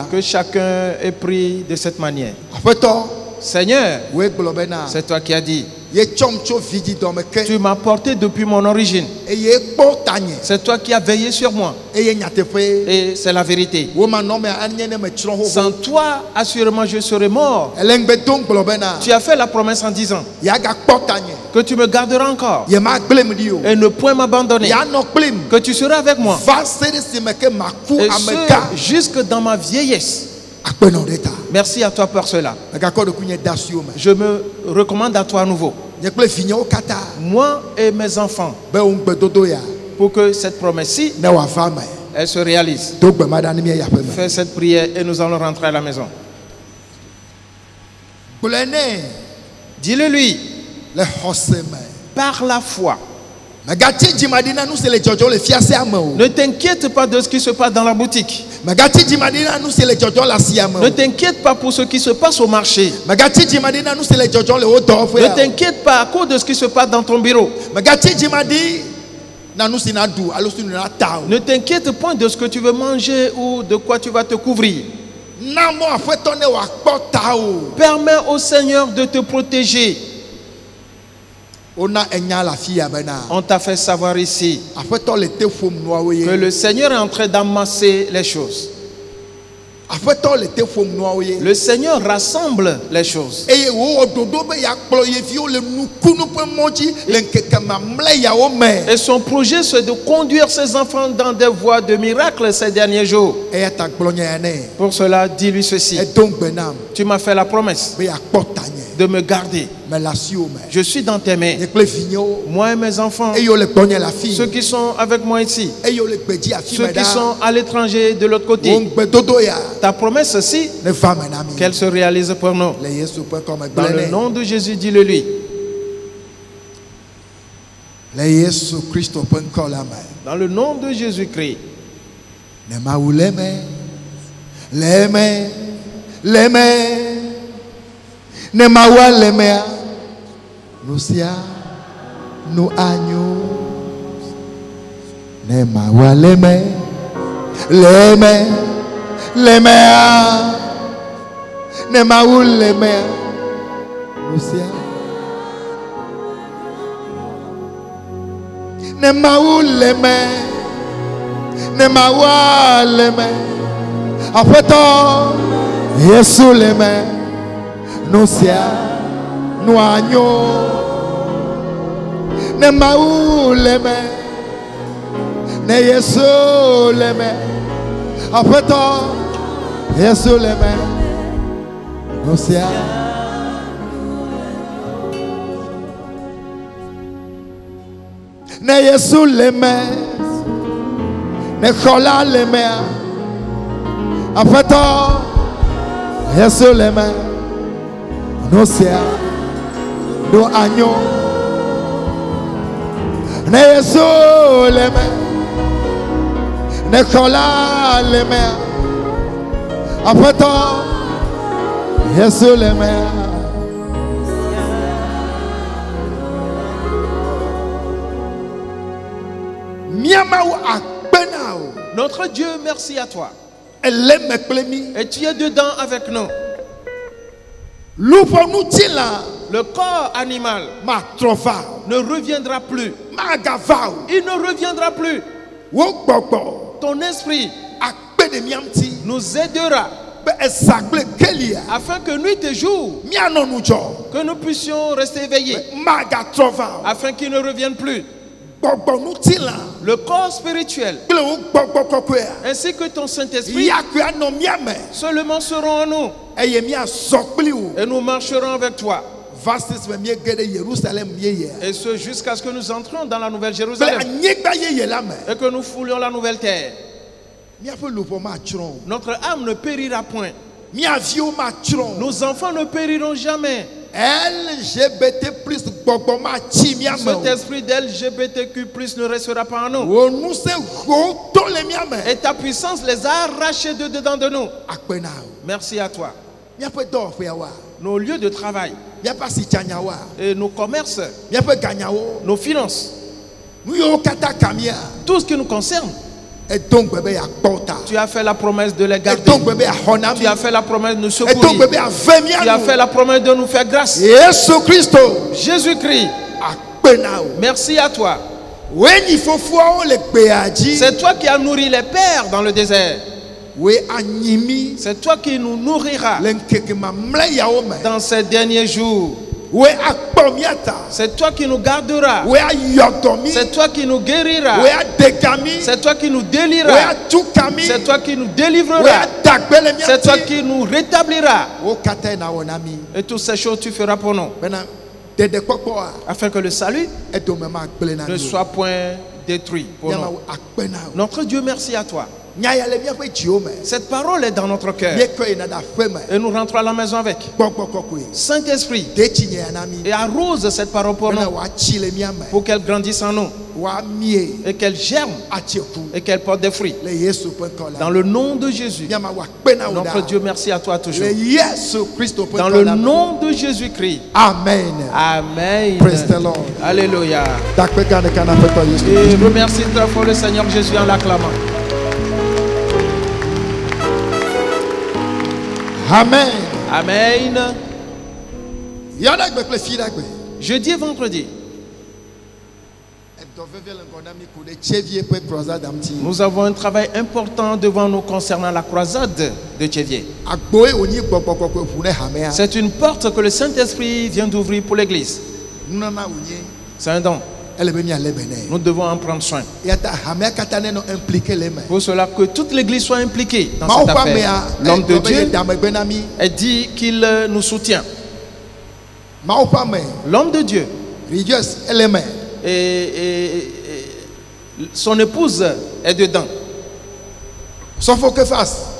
Que chacun ait pris de cette manière. Seigneur, c'est toi qui as dit. Tu m'as porté depuis mon origine. C'est toi qui as veillé sur moi. Et c'est la vérité. Sans toi, assurément, je serais mort. Tu as fait la promesse en disant que tu me garderas encore et ne point m'abandonner, que tu seras avec moi et ce, jusque dans ma vieillesse. Merci à toi pour cela. Je me recommande à toi à nouveau, moi et mes enfants, pour que cette promesse-ci elle se réalise. Fais cette prière et nous allons rentrer à la maison. Dis-le lui. Par la foi. Ne t'inquiète pas de ce qui se passe dans la boutique. Ne t'inquiète pas pour ce qui se passe au marché. Ne t'inquiète pas à cause de ce qui se passe dans ton bureau. Ne t'inquiète point de ce que tu veux manger ou de quoi tu vas te couvrir. Permets au Seigneur de te protéger. On t'a fait savoir ici que le Seigneur est en train d'amasser les choses. Le Seigneur rassemble les choses. Et son projet, c'est de conduire ses enfants dans des voies de miracles ces derniers jours. Pour cela, dis-lui ceci. Tu m'as fait la promesse de me garder. Je suis dans tes mains. Moi et mes enfants, ceux qui sont avec moi ici, ceux qui sont à l'étranger de l'autre côté. Ta promesse aussi, qu'elle se réalise pour nous. Dans le nom de Jésus, dis-le lui. Dans le nom de Jésus-Christ. Nusia nu anyu ne mawa leme ne mawu leme Nusia ne mawu leme ne mawa leme afeto Yesu leme Nusia nu anyu ne mawu leme ne Yesu leme afeto Yesu leme Nusia ne Yesu leme ne khola leme afeto Yesu leme Nusia do anyo ne Yesu leme ne kola leme apato Yesu leme miamau akbenao. Notre Dieu, merci à toi. Et tu es dedans avec nous. Le corps animal ne reviendra plus. Il ne reviendra plus. Ton esprit nous aidera afin que nuit et jour que nous puissions rester éveillés, afin qu'il ne revienne plus. Le corps spirituel ainsi que ton Saint-Esprit seulement seront en nous et nous marcherons avec toi. Et ce jusqu'à ce que nous entrions dans la nouvelle Jérusalem et que nous foulions la nouvelle terre. Notre âme ne périra point. Nos enfants ne périront jamais. Cet esprit d'LGBTQ+ ne restera pas en nous. Et ta puissance les a arrachés de dedans de nous. Merci à toi. Nos lieux de travail et nos commerces, nos finances, tout ce qui nous concerne. Tu as fait la promesse de les garder. Tu as fait la promesse de nous secourir. Tu as fait la promesse de nous faire grâce. Jésus-Christ. Merci à toi. C'est toi qui as nourri les pères dans le désert. C'est toi qui nous nourriras dans ces derniers jours. C'est toi qui nous garderas. C'est toi qui nous guériras. C'est toi qui nous délivreras. C'est toi qui nous délivreras. C'est toi qui nous rétabliras. Et toutes ces choses tu feras pour nous, afin que le salut ne soit point détruit pour nous. Nyama akpe na o. Notre Dieu, merci à toi. Nya ya le miaƒe dziwo me. Cette parole est dans notre cœur. Miekɔ yina ɖe aƒe me. Et nous rentrons à la maison avec. Gbɔgbɔ kɔkɔe. Saint-Esprit, De tsi nye ya na mi. et arrose cette parole pour Bena nous, woatsi le mia me. pour qu'elle grandisse en nous, Woamie. et qu'elle germe, Atsi ku. et qu'elle porte des fruits. Le Yesu ƒe ŋkɔ la. Dans le nom de Jésus. Nyama woakpe na o Notre da. Dieu, merci à toi toujours. Le Yesu Kristo ƒe Dans ŋkɔ le la me. nom de Jésus-Christ. Amen. Amen. Praise the Lord. Alléluia. Dakpe gã ɖeka na Aƒetɔ Yesu. Et remercie très fort le Seigneur Jésus en l'acclamant. Amen. Amen. Yɔɖagbe kple fi ɖagbe. Jeudi et vendredi, Edɔ veve le ŋgɔ na mi ko ɖe tsevie ƒe croisade ŋuti. nous avons un travail important devant nous concernant la croisade de Tchévier. Agboe wonyi gbɔgbɔ kɔkɔe ƒu ne hamea. C'est une porte que le Saint-Esprit vient d'ouvrir pour l'Église. Nunana wonye. C'est un don. Ele be mialé bene. Nous devons en prendre soin. Yata hamea katã nenɔ impliqué le me. Pour cela que toute l'Église soit impliquée dans Mawu cette ƒe affaire. amea. L'homme de Dieu damegbe na mi. a dit qu'il nous soutient. Mawu ƒe ame. L'homme de Dieu Rejoice ele me. et son épouse est dedans. Sɔfo Kefas.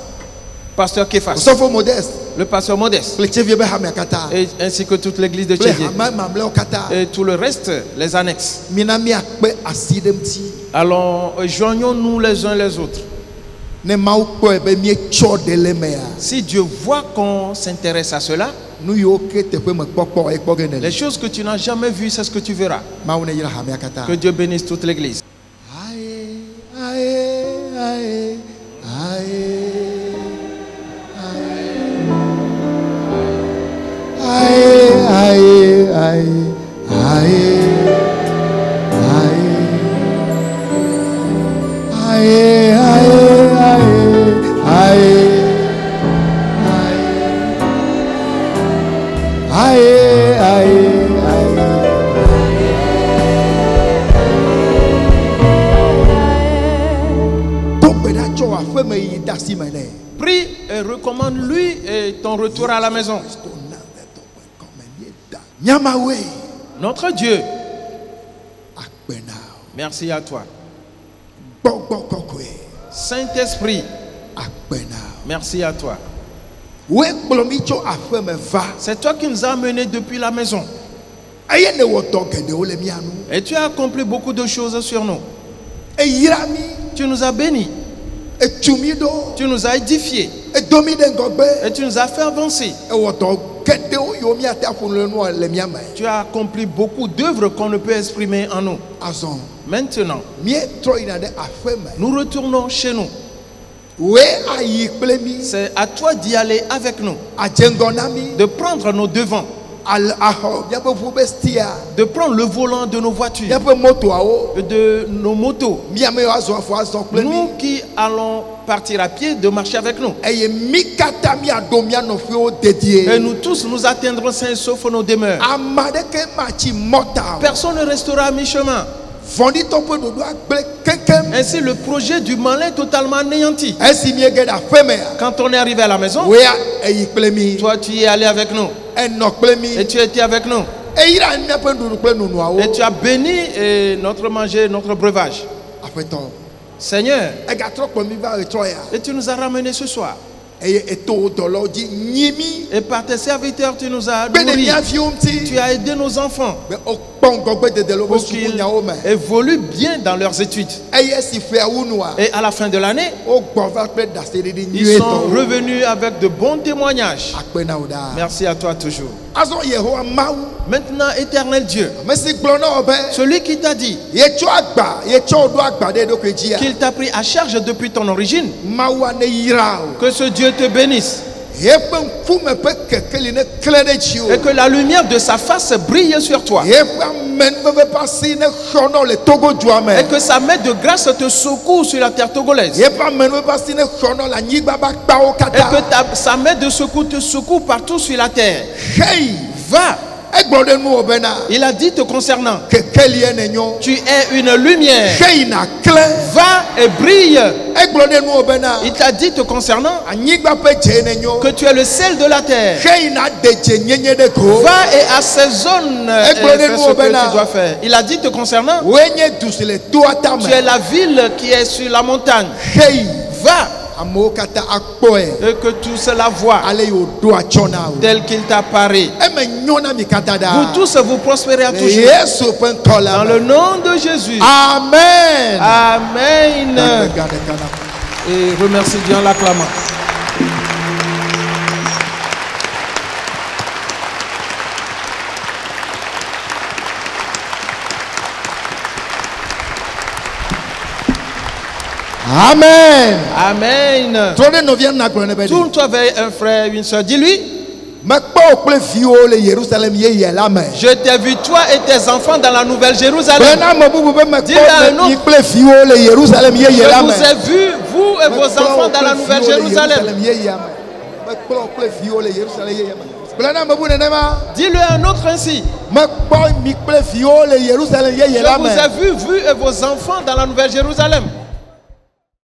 Pasteur Képhas, Sɔfo Modeste. le pasteur Modeste, Kple tsevie be hamea katã. et ainsi que toute l'église de Kple Tchévier. hame mamlɛwo katã. Et tout le reste, les annexes. Mina miakpe asi ɖe ŋuti. Alors, joignons-nous les uns les autres. Ne Mawu kpɔe be mietsɔ ɖe le mea. Si Dieu voit qu'on s'intéresse à cela, Nu yiwo ke teƒe me kpɔkpɔ ekpɔ ge ne les le. choses que tu n'as jamais vues, c'est ce que tu verras. Mawu ne yra hamea katã. Que Dieu bénisse toute l'église. Aye, aye, aye, aye, aye, aye, aye, aye, Prie et recommande-lui et ton retour à la maison. Notre Dieu, merci à toi. Saint-Esprit, merci à toi. C'est toi qui nous as menés depuis la maison. Et tu as accompli beaucoup de choses sur nous. Tu nous as bénis. Tu nous as édifiés. Et tu nous as fait avancer. Tu as accompli beaucoup d'œuvres qu'on ne peut exprimer en nous. Maintenant, nous retournons chez nous. C'est à toi d'y aller avec nous. De prendre nos devants. De prendre le volant de nos voitures. De nos motos. Nous qui allons partir à pied, de marcher avec nous. Et nous tous, nous atteindrons sains sauf nos demeures. Personne ne restera à mi-chemin. Ainsi, le projet du malin est totalement anéanti. Quand on est arrivé à la maison, toi, tu y es allé avec nous. Et tu étais avec nous. Et tu as béni notre manger, notre breuvage. Seigneur, et tu nous as ramenés ce soir. Et par tes serviteurs, tu nous as nourris. Tu as aidé nos enfants pour qu'ils évoluent bien dans leurs études. Et à la fin de l'année, ils sont revenus avec de bons témoignages. Merci à toi toujours. Maintenant, éternel Dieu, celui qui t'a dit qu'il t'a pris à charge depuis ton origine, que ce Dieu te bénisse. Et que la lumière de sa face brille sur toi. Et que sa main de grâce te secoue sur la terre togolaise. Et que sa main de secours te secoue partout sur la terre. Va Il a dit te concernant, tu es une lumière. Va et brille. Il t'a dit te concernant que tu es le sel de la terre. Va et assaisonne et fais ce que tu dois faire. Il a dit te concernant, tu es la ville qui est sur la montagne. Va et que tout cela voit tel qu'il t'apparaît. Vous tous vous prospérez à toujours. Dans le nom de Jésus. Amen. Amen. Et remercie Dieu en l'acclamant. Amen. Amen. Tourne-toi vers un frère, une soeur. Dis-lui, je t'ai vu toi et tes enfants dans la Nouvelle Jérusalem. Dis-le à un autre, je vous ai vu, vous et vos enfants dans la Nouvelle Jérusalem. Dis-le à un autre ainsi, je vous ai vu, vous et vos enfants dans la Nouvelle Jérusalem.